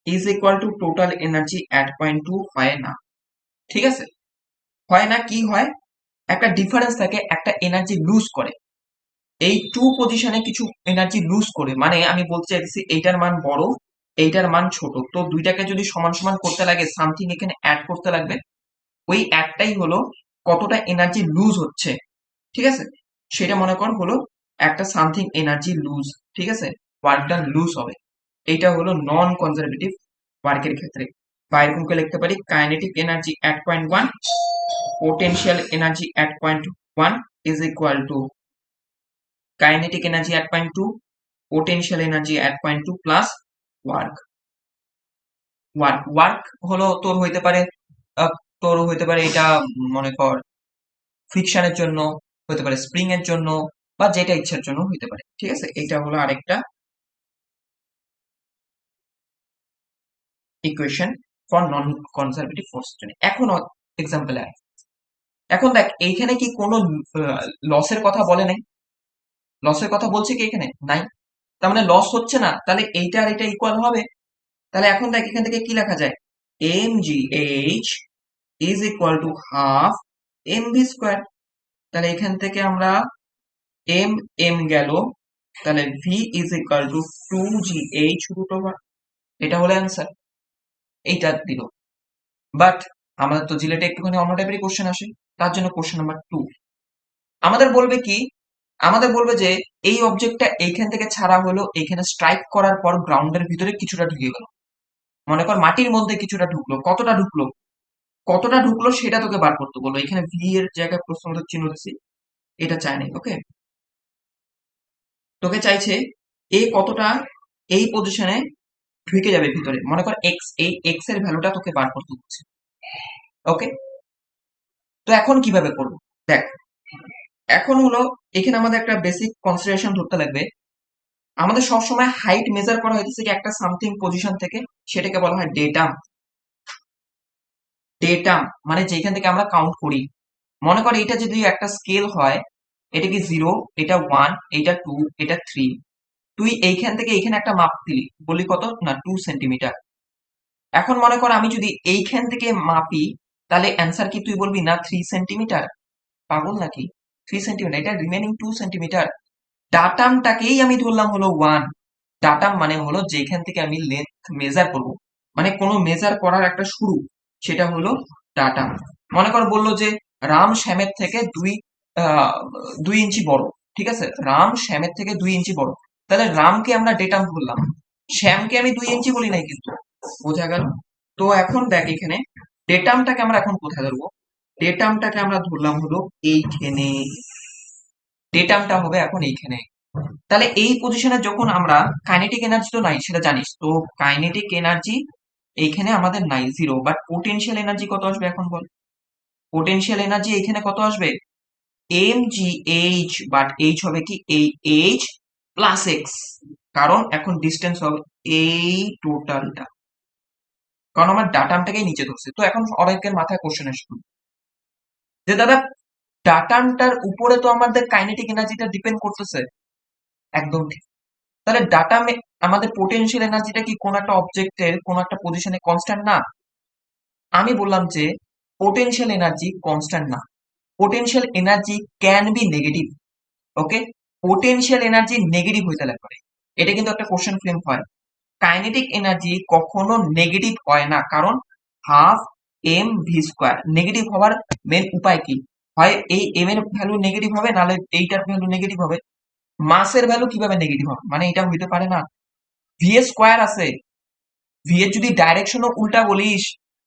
is equal two total energy at point 2 হয় না, ঠিক আছে, হয় না, কি হয়, একটা ডিফারেন্স থাকে, একটা এনার্জি লুজ করে, এই টু পজিশনে কিছু এনার্জি লুজ করে, মানে আমি বলতে চাইছি এইটার মান বড়, এইটার মান ছোট, তো দুইটাকে যদি সমান সমান করতে লাগে সামথিং এখানে অ্যাড করতে লাগবে, ওই অ্যাডটাই হলো কতটা এনার্জি লুজ হচ্ছে, ঠিক আছে, সেটা মনে কর হলো একটা সামথিং এনার্জি লুজ, ঠিক আছে, ওয়ার্কটা লুজ হবে। এইটা হলো নন কনজারভেটিভ ওয়ার্কের ক্ষেত্রে। বা এরকম করে লিখতে পারি kinetic energy at point 1, potential energy at point 1 is equal two kinetic energy at point 2, potential energy at point 2 plus work. Work হলো তোর হইতে পারে আহ, তোর হইতে পারে এটা মনে কর ফ্রিকশনের জন্য, হতে পারে স্প্রিং এর জন্য, বা যেটা ইচ্ছার জন্য হইতে পারে, ঠিক আছে। এটা হলো আরেকটা ইকুয়েশন ফর নন কনজারভেটিভ ফোর্সের জন্য। এখন এক্সাম্পল আয়, এখন দেখ এইখানে কি কোনো লসের কথা বলে নাই, লসের কথা বলছে কি এখানে নাই, তার মানে লস হচ্ছে না, তাহলে এইটা আর এটা ইকুয়াল হবে। তাহলে এখন দেখ এখান থেকে কি লেখা যায়, M G H is equal to half M V square, তাহলে এখান থেকে আমরা এম এম গেল, তাহলে V is equal to 2 GH root over, এটা হলো অ্যান্সার, এইটা দিল। বাট আমাদের তো জিলেটে একটুখানি অন্য টাইপের কোশ্চেন আসে, তার জন্য কোশ্চেন নাম্বার 2 আমাদের বলবে কি, আমাদের বলবে যে এই অবজেক্টটা এইখান থেকে ছাড়া হলো, এখানে স্ট্রাইক করার পর গ্রাউন্ডের ভিতরে কিছুটা ঢুকে গেল, মনে কর মাটির মধ্যে কিছুটা ঢুকলো, কতটা ঢুকলো, কতটা ঢুকলো সেটা তোকে বার করতে বলবো। এখানে ভি এর জায়গায় প্রশ্নবোধক চিহ্ন দিচ্ছি, এটা চাই নাই। ওকে, তোকে চাইছে এ কতটা এই পজিশনে ঢুকে যাবে ভিতরে, মনে কর এক্স, এই এক্স এর ভ্যালুটা তোকে বার করতে হচ্ছে। ওকে, তো এখন কিভাবে করবো দেখ। এখন হলো এখানে আমাদের একটা বেসিক কনসিডারেশন ধরতে লাগবে। আমাদের সবসময় হাইট মেজার করা হইতেছে কি একটা সামথিং পজিশন থেকে, সেটাকে বলা হয় ডেটাম। ডেটাম মানে যেখান থেকে আমরা কাউন্ট করি। মনে কর এটা যদি একটা স্কেল হয়, এটা কি 0, এটা 1, এটা 2, এটা 3। তুই এইখান থেকে এইখানে একটা মাপ দিলি, বলি কত না 2 সেন্টিমিটার। এখন মনে কর আমি যদি এইখান থেকে মাপি, তাহলে অ্যান্সার কি তুই বলবি না 3 সেন্টিমিটার? পাগল নাকি? 3 সেন্টিমিটার, এটা রিমেনিং 2 সেন্টিমিটার। ডাটামটাকেই আমি ধরলাম হলো 1। ডাটাম মানে হলো যেখান থেকে আমি লেন্থ মেজার করব, মানে কোনো মেজার করার একটা শুরু, সেটা হলো ডাটাম। মনে কর বললো যে রাম শ্যামের থেকে 2 ইঞ্চি বড়। ঠিক আছে, রাম শ্যামের থেকে 2 ইঞ্চি বড়, তাহলে রামকে আমরা ডেটাম বললাম, শ্যামকে আমি 2 ইঞ্চি বলি নাই কিন্তু। বোঝা গেল? তো এখন দেখ এখানে ডেটামটাকে আমরা এখন কোথায় ধরবো। ডেটামটাকে আমরা ধরলাম হলো এইখানে। ডেটামটা হবে এখন এইখানে। তাহলে এই পজিশনে যখন আমরা, কাইনেটিক এনার্জি তো নাই সেটা জানিস তো, কাইনেটিক এনার্জি এইখানে আমাদের নাই 0, বাট পোটেনশিয়াল এনার্জি কত আসবে এখন বল। পোটেনশিয়াল এনার্জি এখানে কত আসবে? M G H, but H হবে কি এই এইচ প্লাস এক্স, কারণ এখন ডিস্টেন্স হবে এই টোটালটা, কারণ আমার ডাটামটাকে নিচে ধরছে। তো এখন অনেকের মাথায় কোশ্চেন আসবে যে দাদা ডাটামটার উপরে তো আমাদের কাইনেটিক এনার্জিটা ডিপেন্ড করতেছে। একদম ঠিক। তাহলে ডাটামে আমাদের পোটেনশিয়াল এনার্জিটা কি কোন একটা অবজেক্টের কোন একটা পজিশনে কনস্ট্যান্ট না? আমি বললাম যে পোটেনশিয়াল এনার্জি কনস্ট্যান্ট না, potential energy can be negative. Okay, potential energy negative হইতে পারে, এটা কিন্তু একটা কোশ্চেন ফ্রেম হয়। কাইনেটিক এনার্জি কখনো নেগেটিভ হয় না, কারণ half M V square. Negative হওয়ার মেন উপায় কি? হয় এই এম এর ভ্যালু নেগেটিভ হবে, নাহলে এইটার ভ্যালু নেগেটিভ হবে। মাসের ভ্যালু কিভাবে নেগেটিভ হবে, মানে এটা হইতে পারে না। ভি এর স্কোয়ার আছে, ভি এর যদি ডাইরেকশনও উল্টা বলিস,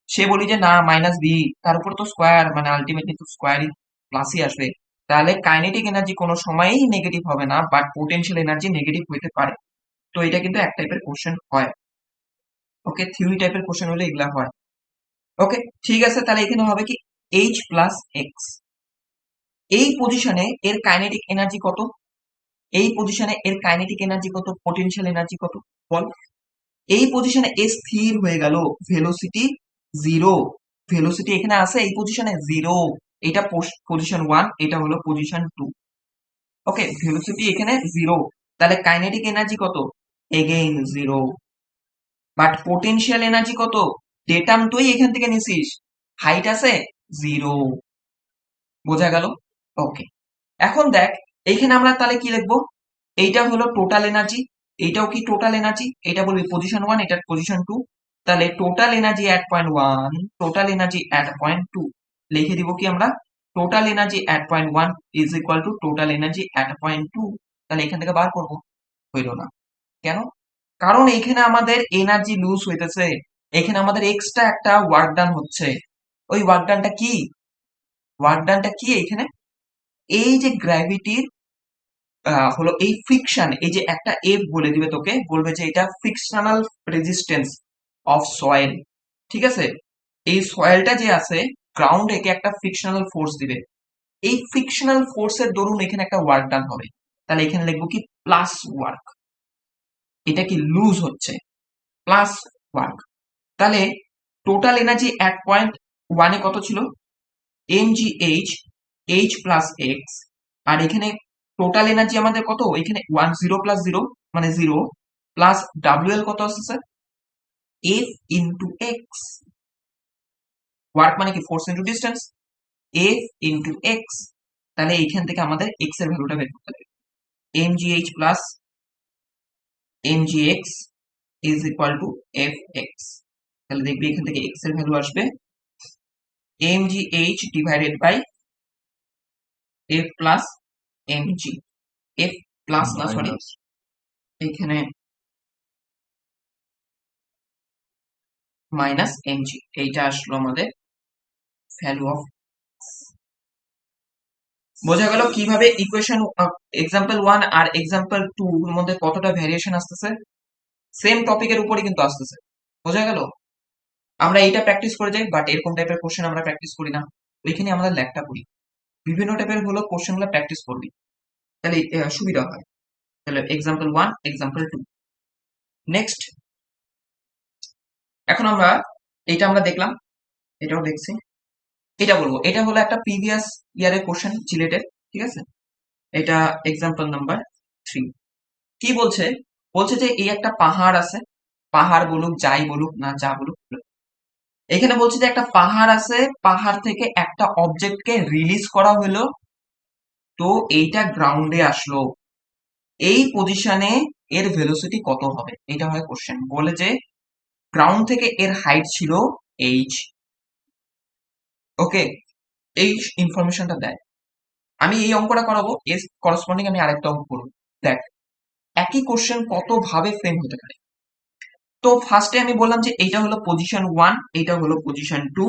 সে বলি যে না মাইনাস ভি, তার উপর তো স্কোয়ার, মানে আলটিমেটলি তো স্কোয়ারই প্লাসই আসবে। তাহলে কাইনেটিক এনার্জি কোনো সময়ই নেগেটিভ হবে না, বাট পোটেনশিয়াল এনার্জি নেগেটিভ হইতে পারে। তো এটা কিন্তু এক টাইপের কোশ্চেন হয়। ওকে, থিওরি টাইপের কোশ্চেন হলে এগুলা হয়। ওকে, ঠিক আছে, তাহলে এখানে হবে কি এইচ প্লাস এক্স। এই পজিশনে এর কাইনেটিক এনার্জি কত? এই পজিশনে এর কাইনেটিক এনার্জি কত, পোটেনশিয়াল এনার্জি কত বল। এই পজিশনে এ স্থির হয়ে গেল, ভেলোসিটি 0। ভেলোসিটি এখানে আছে এই পজিশনে 0। এটা পজিশন 1, এটা হলো পজিশন 2। ওকে, ভেলোসিটি এখানে 0, তাহলে কাইনেটিক এনার্জি কত? এগেইন 0। বাট পোটেনশিয়াল এনার্জি কত? ডেটাম তুই এখান থেকে নিছিস, হাইট আছে 0। বোঝা গেল? ওকে, এখন দেখ এইখানে আমরা তাহলে কি লিখবো। এইটা হলো টোটাল এনার্জি, এইটাও কি টোটাল এনার্জি, এটা বলবি পজিশন 1, এটা পজিশন 2। তাহলে total energy at point 1, total energy at point 2। লিখে দিব কি আমরা, total energy at point 1 is equal two total energy at point 2। তাহলে এখান থেকে বার করবো, হইল না কেন? কারণ এখানে আমাদের এনার্জি লুজ হইতেছে, এখানে আমাদের এক্সট্রা একটা ওয়ার্ক ডান হচ্ছে। ওই ওয়ার্ক ডানটা কি? ওয়ার্ক ডানটা কি এখানে? এই যে গ্র্যাভিটির হলো এই ফ্রিকশন, এই যে একটা এফ বলে দিবে তোকে, বলবে যে এটা ফ্রিকশনাল রেজিস্ট্যান্স অফ সয়েল। ঠিক আছে, এই সয়েলটা যে আছে গ্রাউন্ড, একে একটা ফ্রিকশনাল ফোর্স দিবে। এই ফ্রিকশনাল ফোর্সের দরুন এখানে একটা ওয়ার্ক ডান হবে। তাহলে এখানে লিখবো কি প্লাস ওয়ার্ক, এটা কি লুজ হচ্ছে, প্লাস ওয়ার্ক। তাহলে টোটাল এনার্জি অ্যাট পয়েন্ট 1 কত ছিল? এম জি এইচ, এইচ প্লাস এক্স। আর এখানে টোটাল এনার্জি আমাদের কত? এখানে 0 প্লাস 0 মানে 0, প্লাস ডাব্লিউ এল কত আছে sir? F into x. Work মানে কি force into distance, F into x. তাহলে এইখান থেকে আমাদের এক্স এর ভ্যালুটা বের করতে হবে। M G H plus M G X is equal to F X. তাহলে দেখবি এখান থেকে এক্স এর ভ্যালু আসবে M G H divided by F plus M G, F plus না সরি, এখানে মাইনাস এম জি, এইটা আসলো আমাদের ভ্যালু অফ, বোঝা গেল কিভাবে ইকুয়েশন এক্সাম্পল 1 আর এক্সাম্পল 2 এর মধ্যে কতটা ভ্যারিয়েশন আসতেছে, সেম টপিকের উপরে কিন্তু আসতেছে। বোঝা গেল? আমরা এইটা প্র্যাকটিস করে যাই, বাট এরকম টাইপের কোশ্চেন আমরা প্র্যাকটিস করি না, ওইখানে আমাদের ল্যাগটা করি। বিভিন্ন টাইপের হলো কোশ্চেন গুলো প্র্যাকটিস করবি, তাহলে সুবিধা হয়। তাহলে এক্সাম্পল 1, এক্সাম্পল 2। নেক্সট, এখন আমরা এটা আমরা দেখলাম, এটাও দেখছি, এটা বলবো, এটা হলো একটা প্রিভিয়াস ইয়ারের কোশ্চেন জিলেটের, ঠিক আছে? এটা এক্সাম্পল নাম্বার 3। কি বলছে? বলছে যে এই একটা পাহাড় আছে, পাহাড় বলুক যাই বলুক না যা বলুক, এখানে বলছে যে একটা পাহাড় আছে, পাহাড় থেকে একটা অবজেক্টকে রিলিজ করা হলো, তো এইটা গ্রাউন্ডে আসলো, এই পজিশনে এর ভেলোসিটি কত হবে, এটা হয় কোশ্চেন। বলে যে গ্রাউন্ড থেকে এর হাইট ছিল এইচ, ওকে, এই ইনফরমেশনটা দেয়। আমি এই অঙ্কটা করাবো, এর করসপন্ডিং আমি আরেকটা অঙ্ক করবো। দেখ, একই কোশ্চেন কত ভাবে ফ্রেম হতে পারে। তো ফার্স্টে আমি বললাম যে এইটা হলো পজিশন 1, এইটা হলো পজিশন 2।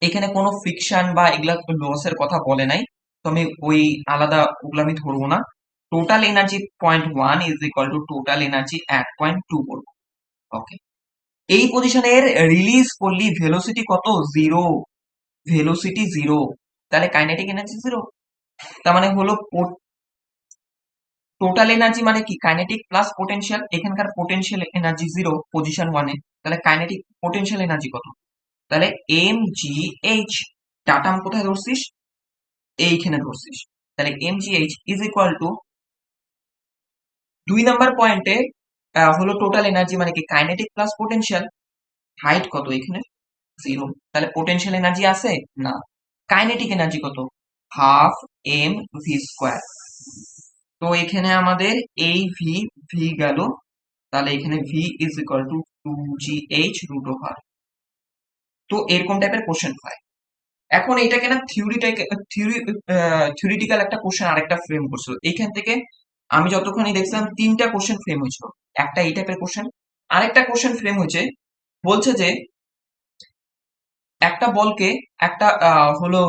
এখানে কোনো ফ্রিকশন বা এগুলা লসের কথা বলে নাই, তো আমি ওই আলাদা ওগুলো আমি ধরবো না। Total energy point 1 is equal two total energy at point 2 করবো। ওকে, এই পজিশনের রিলিজ করলি ভেলোসিটি কত? জিরো, ভেলোসিটি জিরো, তাহলে কাইনেটিক এনার্জি জিরো। তার মানে হলো টোটাল এনার্জি মানে কি, কাইনেটিক প্লাস পোটেনশিয়াল, এখানকার পোটেনশিয়াল এনার্জি জিরো পজিশন 1 এ, তাহলে কাইনেটিক পোটেনশিয়াল এনার্জি কত? তাহলে এম জি এইচ, ডাটা কোথায় ধরছিস? এইখানে ধরছিস, তাহলে M G H is equal to 2 number পয়েন্টে হলো টোটাল এনার্জি মানে কি, কাইনেটিক প্লাস পোটেনশিয়াল, হাইট কত এখানে? জিরো, তাহলে পোটেনশিয়াল এনার্জি আছে না, কাইনেটিক এনার্জি কত? Half M V square. তো এখানে আমাদের এই ভি, ভি গেল, তাহলে এখানে V is equal to 2gh root over. তো এরকম টাইপের কোশ্চেন হয়। এখন এটাকে না থিওরিটিক্যাল একটা কোশ্চেন আরেকটা ফ্রেম করছিল এইখান থেকে। আমি যতক্ষণই দেখছিলাম 3টা কোশ্চেন ফ্রেম হয়েছিল, একটা এই টাইপের কোশ্চেন, আরেকটা কোশ্চেন ফ্রেম হয়েছে, বলছে যে একটা বলকে একটা হলো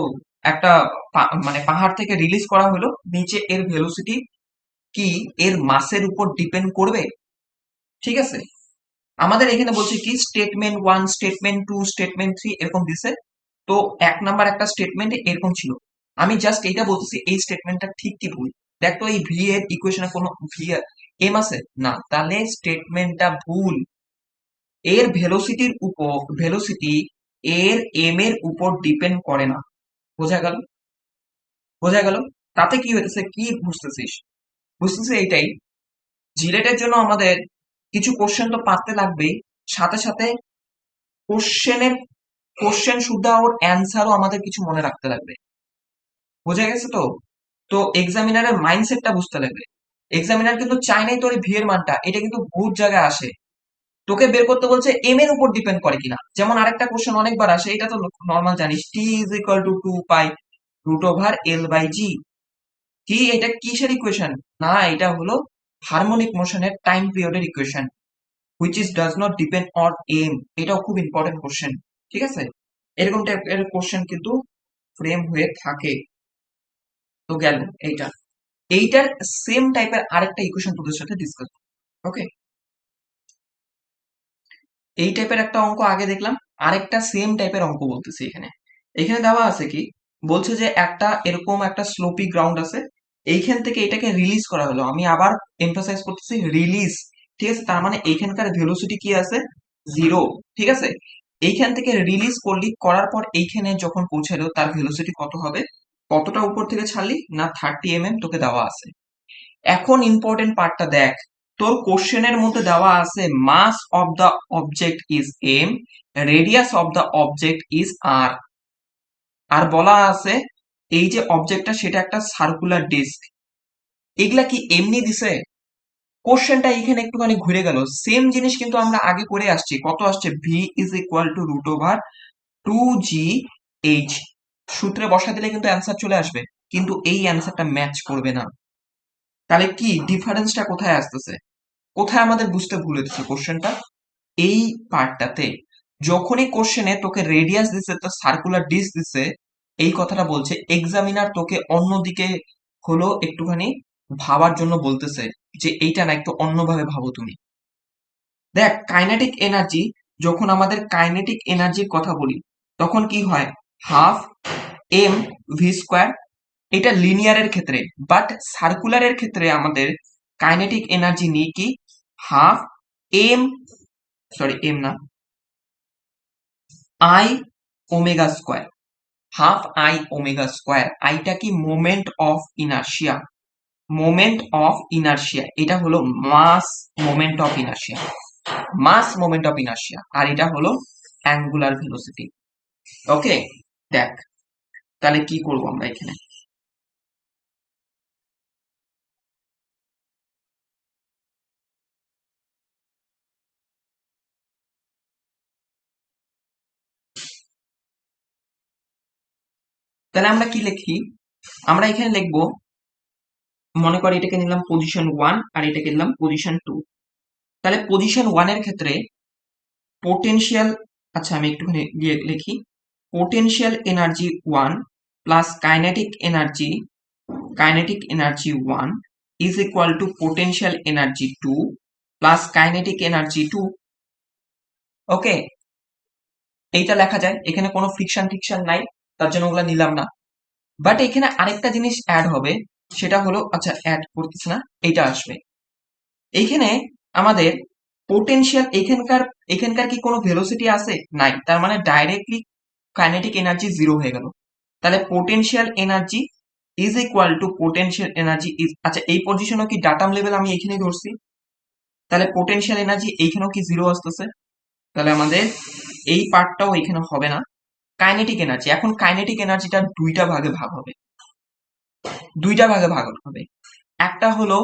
একটা মানে পাহাড় থেকে রিলিজ করা হলো, নিচে এর ভেলোসিটি কি এর মাসের উপর ডিপেন্ড করবে, ঠিক আছে? আমাদের এখানে বলছে কি স্টেটমেন্ট 1, স্টেটমেন্ট 2, স্টেটমেন্ট 3 এরকম দিছে। তো 1 নাম্বার একটা স্টেটমেন্ট এরকম ছিল, আমি জাস্ট এইটা বলতেছি এই স্টেটমেন্টটা ঠিক কি ভুল। দেখ তো এই ভি এর ইকুয়েশনে কোনো ভি এম আছে না, তাহলে স্টেটমেন্টটা ভুল। এর ভেলোসিটির উপর, ভেলোসিটি এর এম এর উপর ডিপেন্ড করে না। বোঝা গেল? বোঝা গেল? তাতে কি হইতেছে, কি বুঝতেছিস? বুঝতেছিস এইটাই, জিলেটের জন্য আমাদের কিছু কোশ্চেন তো পারতে লাগবেই, সাথে সাথে কোশ্চেনের, কোশ্চেন শুদ্ধ ওর অ্যান্সারও আমাদের কিছু মনে রাখতে লাগবে। বোঝা গেছে তো? তো এক্সামিনারের মাইন্ডসেটটা বুঝতে লাগবে। এক্সামিনার কিন্তু চায় নাই তোর ভি এর মানটা, এটা কিন্তু বহুত জায়গায় আসে, তোকে বের করতে বলছে এম এর উপর ডিপেন্ড করে কিনা। যেমন আরেকটা কোশ্চেন অনেকবার আসে, এটা তো নর্মাল জানিস, T is equal to 2 pi root over L by G. কি এটা কিসের ইকুয়েশন? না, এটা হলো হারমোনিক মোশনের টাইম পিরিয়ডের equation, which is does not depend on M. এটাও খুব ইম্পর্টেন্ট কোশ্চেন, ঠিক আছে? এরকম টাইপের কোশ্চেন কিন্তু ফ্রেম হয়ে থাকে। তো গেল এইটা, এইটার সেম টাইপের আরেকটা ইকুয়েশন তোদের সাথে ডিসকাস, ওকে? এই টাইপের একটা অঙ্ক আগে দেখলাম, আরেকটা সেম টাইপের অঙ্ক বলতেছি এখানে। এখানে দেওয়া আছে কি, বলছে যে একটা এরকম একটা স্লোপি গ্রাউন্ড আছে, এইখান থেকে এটাকে রিলিজ করা হলো, আমি আবার এমফাসাইজ করতেছি রিলিজ, ঠিক আছে? তার মানে এইখানকার ভেলোসিটি কি আছে? জিরো, ঠিক আছে? এইখান থেকে রিলিজ করলি, করার পর এইখানে যখন পৌঁছালো তার ভেলোসিটি কত হবে? কতটা উপর থেকে ছাড়লি না, 30 mm তোকে দেওয়া আছে। এখন ইম্পর্টেন্ট পার্টটা দেখ, তোর কোশ্চেনের মধ্যে দেওয়া আছে mass of the object is M, radius of the object is R, আর বলা আছে এই যে অবজেক্টটা সেটা একটা সার্কুলার ডিস্ক। এগুলা কি এমনি দিছে? কোশ্চেনটা এখানে একটুখানি ঘুরে গেল, সেম জিনিস কিন্তু আমরা আগে করে আসছি, কত আসছে? V is equal to root over 2gh, সূত্রে বসা দিলে কিন্তু অ্যান্সার চলে আসবে, কিন্তু এই অ্যান্সারটা ম্যাচ করবে না। তাহলে কি ডিফারেন্সটা কোথায় আসতেছে? কোথায় আমাদের বুঝতে ভুল হচ্ছে কোশ্চেনটা? এই পার্টটাতে। যখনই কোশ্চেনে তোকে রেডিয়াস দিছে তো সার্কুলার ডিস্ক দিছে, এই কথাটা বলছে এক্সামিনার তোকে অন্যদিকে হলো একটুখানি ভাবার জন্য বলতেছে যে এইটা না, একটু অন্যভাবে ভাবো তুমি। দেখ, কাইনেটিক এনার্জি, যখন আমাদের কাইনেটিক এনার্জির কথা বলি তখন কি হয়, হাফ এম ভি স্কোয়ার, এটা লিনিয়ারের ক্ষেত্রে। বাট সার্কুলারের ক্ষেত্রে আমাদের কাইনেটিক এনার্জি নিয়ে কি, হাফ এম, সরি এম না, I omega square, half I omega square. আইটা কি, moment of inertia, moment of inertia, এটা হলো mass moment of inertia, mass moment of inertia, আর এটা হলো অ্যাঙ্গুলার ভেলোসিটি। ওকে, দেখ তাহলে কি করবো আমরা এখানে, তাহলে আমরা কি লিখি, আমরা এখানে লিখবো, মনে করি এটাকে নিলাম পজিশন 1 আর এটাকে নিলাম পজিশন 2। তাহলে পজিশন 1 এর ক্ষেত্রে পোটেনশিয়াল, আচ্ছা আমি একটুখানি দিয়ে লিখি, potential energy 1 plus kinetic energy 1 is equal to potential energy 2 plus kinetic energy 2। ওকে, এইটা লেখা যায়, এখানে কোনো ফ্রিকশন টিকশন নাই, তার জন্য ওগুলা নিলাম না। বাট এখানে আরেকটা জিনিস অ্যাড হবে, সেটা হলো, আচ্ছা অ্যাড করতেছে না, এইটা আসবে এইখানে আমাদের পোটেনশিয়াল, এখানকার এখানকার কি কোনো ভেলোসিটি আছে, নাই, তার মানে ডাইরেক্টলি কাইনেটিক এনার্জি জিরো হয়ে গেল। তাহলে potential energy is equal to potential energy is, আচ্ছা এই পজিশনও কি ডাটাম লেভেল আমি এখানে ধরছি, তাহলে পোটেনশিয়াল এনার্জি এইখানেও কি জিরো আসতেছে, তাহলে আমাদের এই পার্টটাও এখানে হবে না। কাইনেটিক এনার্জি, এখন কাইনেটিক এনার্জিটা দুইটা ভাগে ভাগ হবে, একটা হলো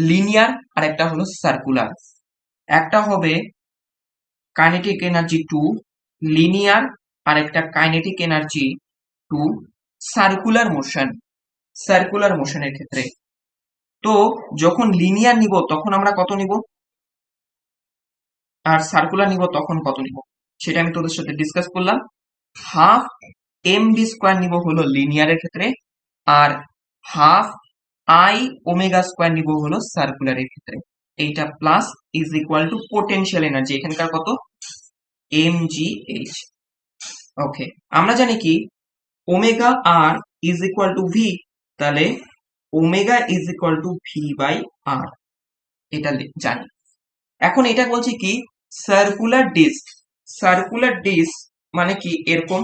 লিনিয়ার আর একটা হলো সার্কুলার। একটা হবে কাইনেটিক এনার্জি 2 লিনিয়ার, আর একটা কাইনেটিক এনার্জি 2 সার্কুলার মোশনের ক্ষেত্রে। তো যখন লিনিয়ার নিব তখন আমরা কত নিব, আর সার্কুলার নিব তখন কত নিব, সেটা আমি তোদের সাথে ডিসকাস করলাম। হাফ এম বি স্কোয়ার নিব হলো লিনিয়ারের ক্ষেত্রে, আর হাফ আই ওমেগা স্কোয়ার নিব হলো সার্কুলারের ক্ষেত্রে। এইটা plus is equal to potential energy, এখানকার কত, এম জি এইচ। ওকে, আমরা জানি কি, omega R is equal to V, তাহলে omega is equal to V by R, এটা জানি। এখন এটা বলছি কি, সার্কুলার ডিস্ক, সার্কুলার ডিস্ক মানে কি, এরকম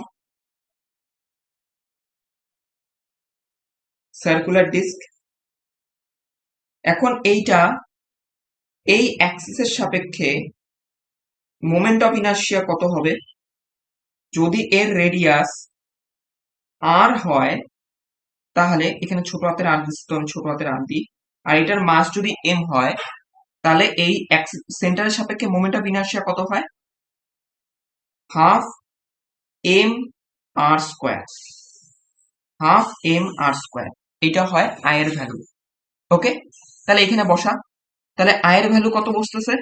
সার্কুলার ডিস্ক। এখন এইটা এই অ্যাক্সিসের সাপেক্ষে মোমেন্ট অফ ইনার্শিয়া কত হবে, যদি এর রেডিয়াস আর হয় তাহলে এখানে ছোট হাতের আর দিচ্ছি, তো আমি ছোট হাতের আর দিই, আর এটার মাস যদি এম হয়, তাহলে এই সেন্টারের সাপেক্ষে মোমেন্ট অফ ইনার্শিয়া কত হয়, half M R square, half M R square, এটা হয় আয়ের ভ্যালু। ওকে, তাহলে এখানে বসা, তাহলে আয়ের ভ্যালু কত বসতেছে,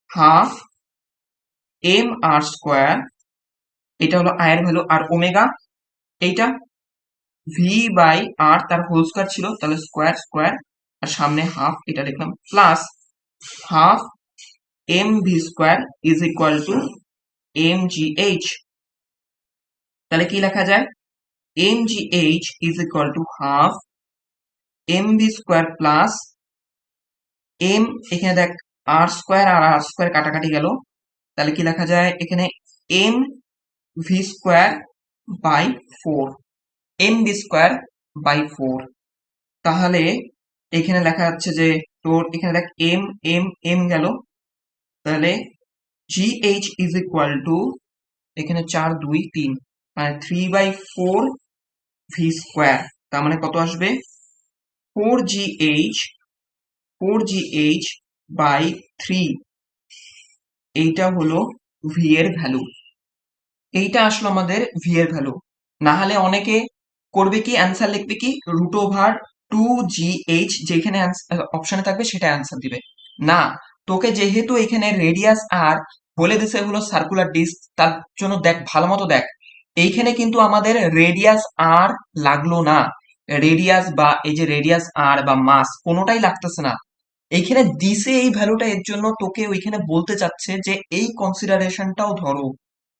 হাফ এম আর স্কোয়ার, এটা হলো আয়ের ভ্যালু, আর ওমেগা এইটা ভি বাই আর, তার হোল স্কোয়ার ছিল, তাহলে স্কোয়ার স্কোয়ার, আর সামনে হাফ, এটা লিখলাম, plus half M V square is equal to M G H. তাহলে কি লেখা যায়, M G H is equal to half M V square plus M, এখানে দেখ আর স্কোয়ার আর আর স্কোয়ার কাটাকাটি গেল, তাহলে কি লেখা যায় এখানে, M V square by 4, M V square by 4। তাহলে এখানে লেখা যাচ্ছে যে, তোর এখানে দেখ এম এম এম গেল, তাহলে জি এইচ ইজ ইকুয়াল টু, এখানে 4 2 3, মানে 3/4 ভি স্কোয়ার, তার মানে কত আসবে, 4gh, 4gh বাই 3, এইটা হলো ভি এর ভ্যালু, এইটা আসলো আমাদের ভি এর ভ্যালু। না হলে অনেকে করবে কি, অ্যান্সার লিখবে কি, √2gh, যেখানে অপশনে থাকবে সেটা অ্যান্সার দিবে না। তোকে যেহেতু এখানে রেডিয়াস আর বলে দিছে হলো সার্কুলার ডিস্ক, তার জন্য দেখ ভালো মতো দেখ, এইখানে কিন্তু আমাদের রেডিয়াস আর লাগলো না। রেডিয়াস বা এই যে রেডিয়াস আর বা মাস কোনোটাই লাগতেছে না। এইখানে দিছে এই ভ্যালুটা, এর জন্য তোকে ওইখানে বলতে চাচ্ছে যে এই কনসিডারেশনটাও ধরো।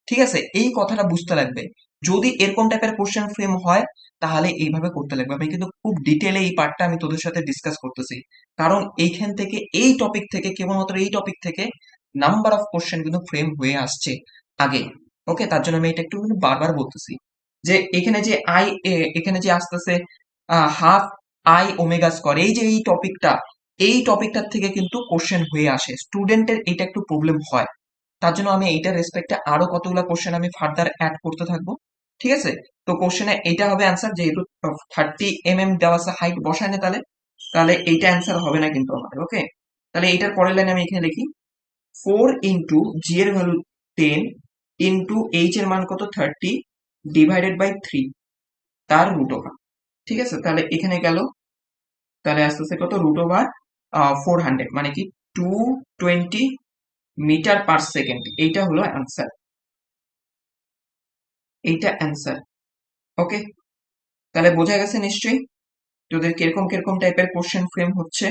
ঠিক আছে, এই কথাটা বুঝতে লাগবে। যদি এরকম টাইপের কোশ্চেন ফ্রেম হয় তাহলে এইভাবে করতে লাগবে। আমি কিন্তু খুব ডিটেলে এই পার্টটা আমি তোদের সাথে ডিসকাস করতেছি, কারণ এইখান থেকে এই টপিক থেকে কেবলমাত্র এই টপিক থেকে নাম্বার অফ কোশ্চেন কিন্তু ফ্রেম হয়ে আসছে আগে। ওকে, তার জন্য আমি এটা একটু কিন্তু বারবার বলতেছি যে এখানে যে এখানে যে আসতেছে হাফ আই ওমেগা স্কোয়ার, এই যে এই টপিকটার থেকে কিন্তু কোশ্চেন হয়ে আসে, স্টুডেন্টের এটা একটু প্রবলেম হয়। তার জন্য আমি এইটার রেসপেক্টে আরো কতগুলো কোশ্চেন আমি ফার্দার অ্যাড করতে থাকবো। ঠিক আছে, তো কোশ্চেনে এইটা হবে অ্যান্সার, যেহেতু 30 mm দেওয়া আছে, হাইট বসায় না তাহলে তাহলে এইটা অ্যান্সার হবে না কিন্তু আমাদের। ওকে, তাহলে এইটার পরের লাইনে আমি এখানে লিখি 4 × জি এর ভ্যালু 10 ইন্টু এইচ এর মান কত 30 /3 তার রুট ওভার। ঠিক আছে, তাহলে এখানে গেল, তাহলে আসতেছে কত √/400, মানে কি 220 মিটার পার সেকেন্ড। এইটা হলো অ্যান্সার, এইটা অ্যান্সার। ওকে, তাহলে বোঝা গেছে নিশ্চয়ই তোদের কিরকম কিরকম টাইপের কোশ্চেন ফ্রেম হচ্ছে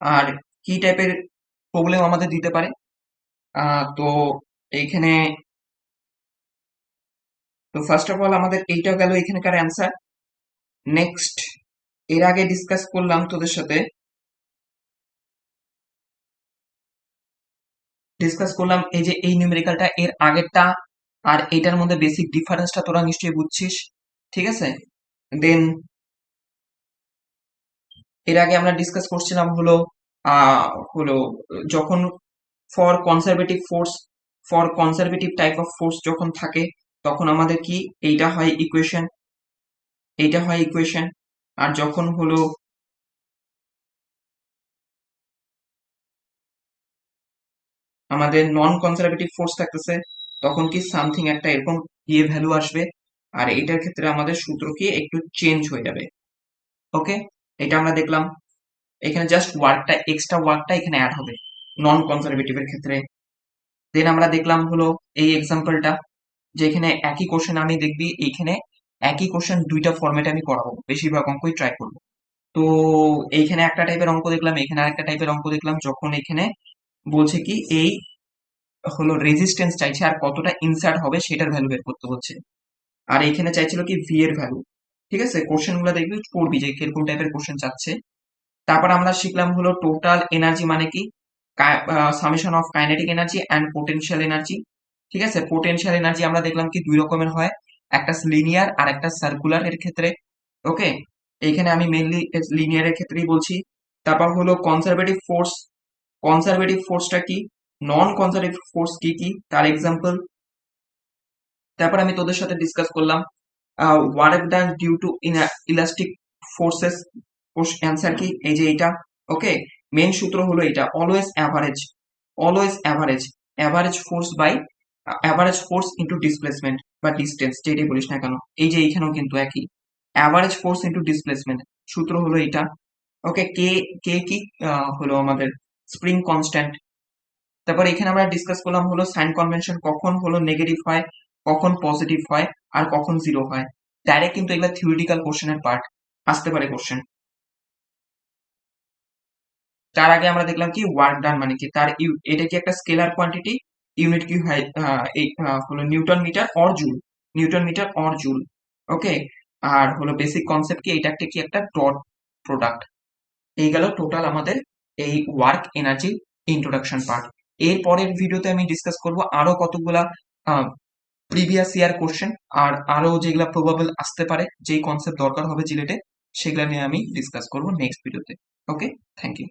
আর কি টাইপের প্রবলেম আমাদের দিতে পারে। তো এইখানে তো ফার্স্ট অফ অল আমাদের এইটা গেল এখানকার অ্যান্সার। নেক্সট, এর আগে ডিসকাস করলাম তোদের সাথে, এই যে এই নিউমেরিক্যালটা এর আগেরটা আর এইটার মধ্যে বেসিক ডিফারেন্সটা তোরা নিশ্চয়ই বুঝছিস। ঠিক আছে, দেন এর আগে আমরা ডিসকাস করছিলাম হলো আহ হলো যখন for conservative force, for conservative type of force যখন থাকে তখন আমাদের কি এইটা হয় ইকুয়েশন, এইটা হয় ইকুয়েশন। আর যখন হলো আমাদের নন কনজারভেটিভ ফোর্স থাকতেছে তখন কি সামথিং একটা এরকম ইয়ে ভ্যালু আসবে, আর এটার ক্ষেত্রে আমাদের সূত্র কি একটু চেঞ্জ হয়ে যাবে। ওকে, এটা আমরা দেখলাম। এখানে জাস্ট ওয়ার্কটা, এক্সট্রা ওয়ার্কটা এখানে অ্যাড হবে নন কনজারভেটিভের ক্ষেত্রে। দেন আমরা দেখলাম হলো এই এক্সাম্পলটা, যেখানে একই কোশ্চেন আমি দেখবি এইখানে একই কোশ্চেন দুইটা ফরম্যাটে আমি করাবো, বেশিরভাগ অঙ্কই ট্রাই করবো। তো এইখানে একটা টাইপের অঙ্ক দেখলাম, এখানে আরেকটা টাইপের অঙ্ক দেখলাম, যখন এখানে বলছে কি এই হলো রেজিস্ট্যান্স চাইছে আর কতটা ইনসার্ট হবে সেটার ভ্যালু বের করতে হচ্ছে, আর এইখানে চাইছিল কি ভি এর ভ্যালু। ঠিক আছে, কোশ্চেন গুলো দেখবি পড়বি যে কিরকম টাইপের কোশ্চেন চাচ্ছে। তারপর আমরা শিখলাম হলো টোটাল এনার্জি মানে কি, summation of kinetic energy and potential energy. ঠিক আছে, পোটেনশিয়াল এনার্জি আমরা দেখলাম কি দুই রকমের হয়, একটা লিনিয়ার আর একটা সার্কুলার এর ক্ষেত্রে। ওকে, এইখানে আমি মেইনলি লিনিয়ারের ক্ষেত্রেই বলছি। তারপর হলো কনজারভেটিভ ফোর্স, কনজারভেটিভ ফোর্সটা কি, নন কনজারভেটিভ ফোর্স কি কি তার এক্সাম্পল। তারপর আমি তোদের সাথে ডিসকাস করলাম work done due to elastic forces, answer কি এই যে এইটা। ওকে, মেন সূত্র হলো এটা, always average, always average, average force by average force into displacement বা ডিস্টেন্স, যেটাই বলিস না কেন। এই যে এইখানেও কিন্তু একই, অ্যাভারেজ ফোর্স ইন্টু ডিসপ্লেসমেন্ট, সূত্র হলো এটা। ওকে, কে কে কি হলো আমাদের স্প্রিং কনস্ট্যান্ট। তারপর এখানে আমরা ডিসকাস করলাম হলো সাইন কনভেনশন কখন হলো নেগেটিভ হয়, কখন পজিটিভ হয়, আর কখন জিরো হয়। ডাইরেক্ট কিন্তু এগুলা থিওরিটিক্যাল কোশ্চেনের পার্ট, আসতে পারে কোশ্চেন। তার আগে আমরা দেখলাম কি ওয়ার্ক ডান মানে কি, এটা কি একটা স্কেলার কোয়ান্টিটি, ইউনিট কি হয় এই হলো newton metre or joule, newton metre or joule. Okay, আর হলো বেসিক কনসেপ্ট কি, এটা একটা কি একটা ডট প্রোডাক্ট। এই গেল টোটাল আমাদের এই ওয়ার্ক এনার্জি ইন্ট্রোডাকশন পার্ট। এর পরের ভিডিওতে আমি ডিসকাস করব আরো কতগুলা প্রিভিয়াস ইয়ার কোশ্চেন, আর আরো যেগুলা প্রবাবল আসতে পারে, যেই কনসেপ্ট দরকার হবে জিলেটে, সেগুলা নিয়ে আমি ডিসকাস করব নেক্সট ভিডিওতে। ওকে, থ্যাংক ইউ।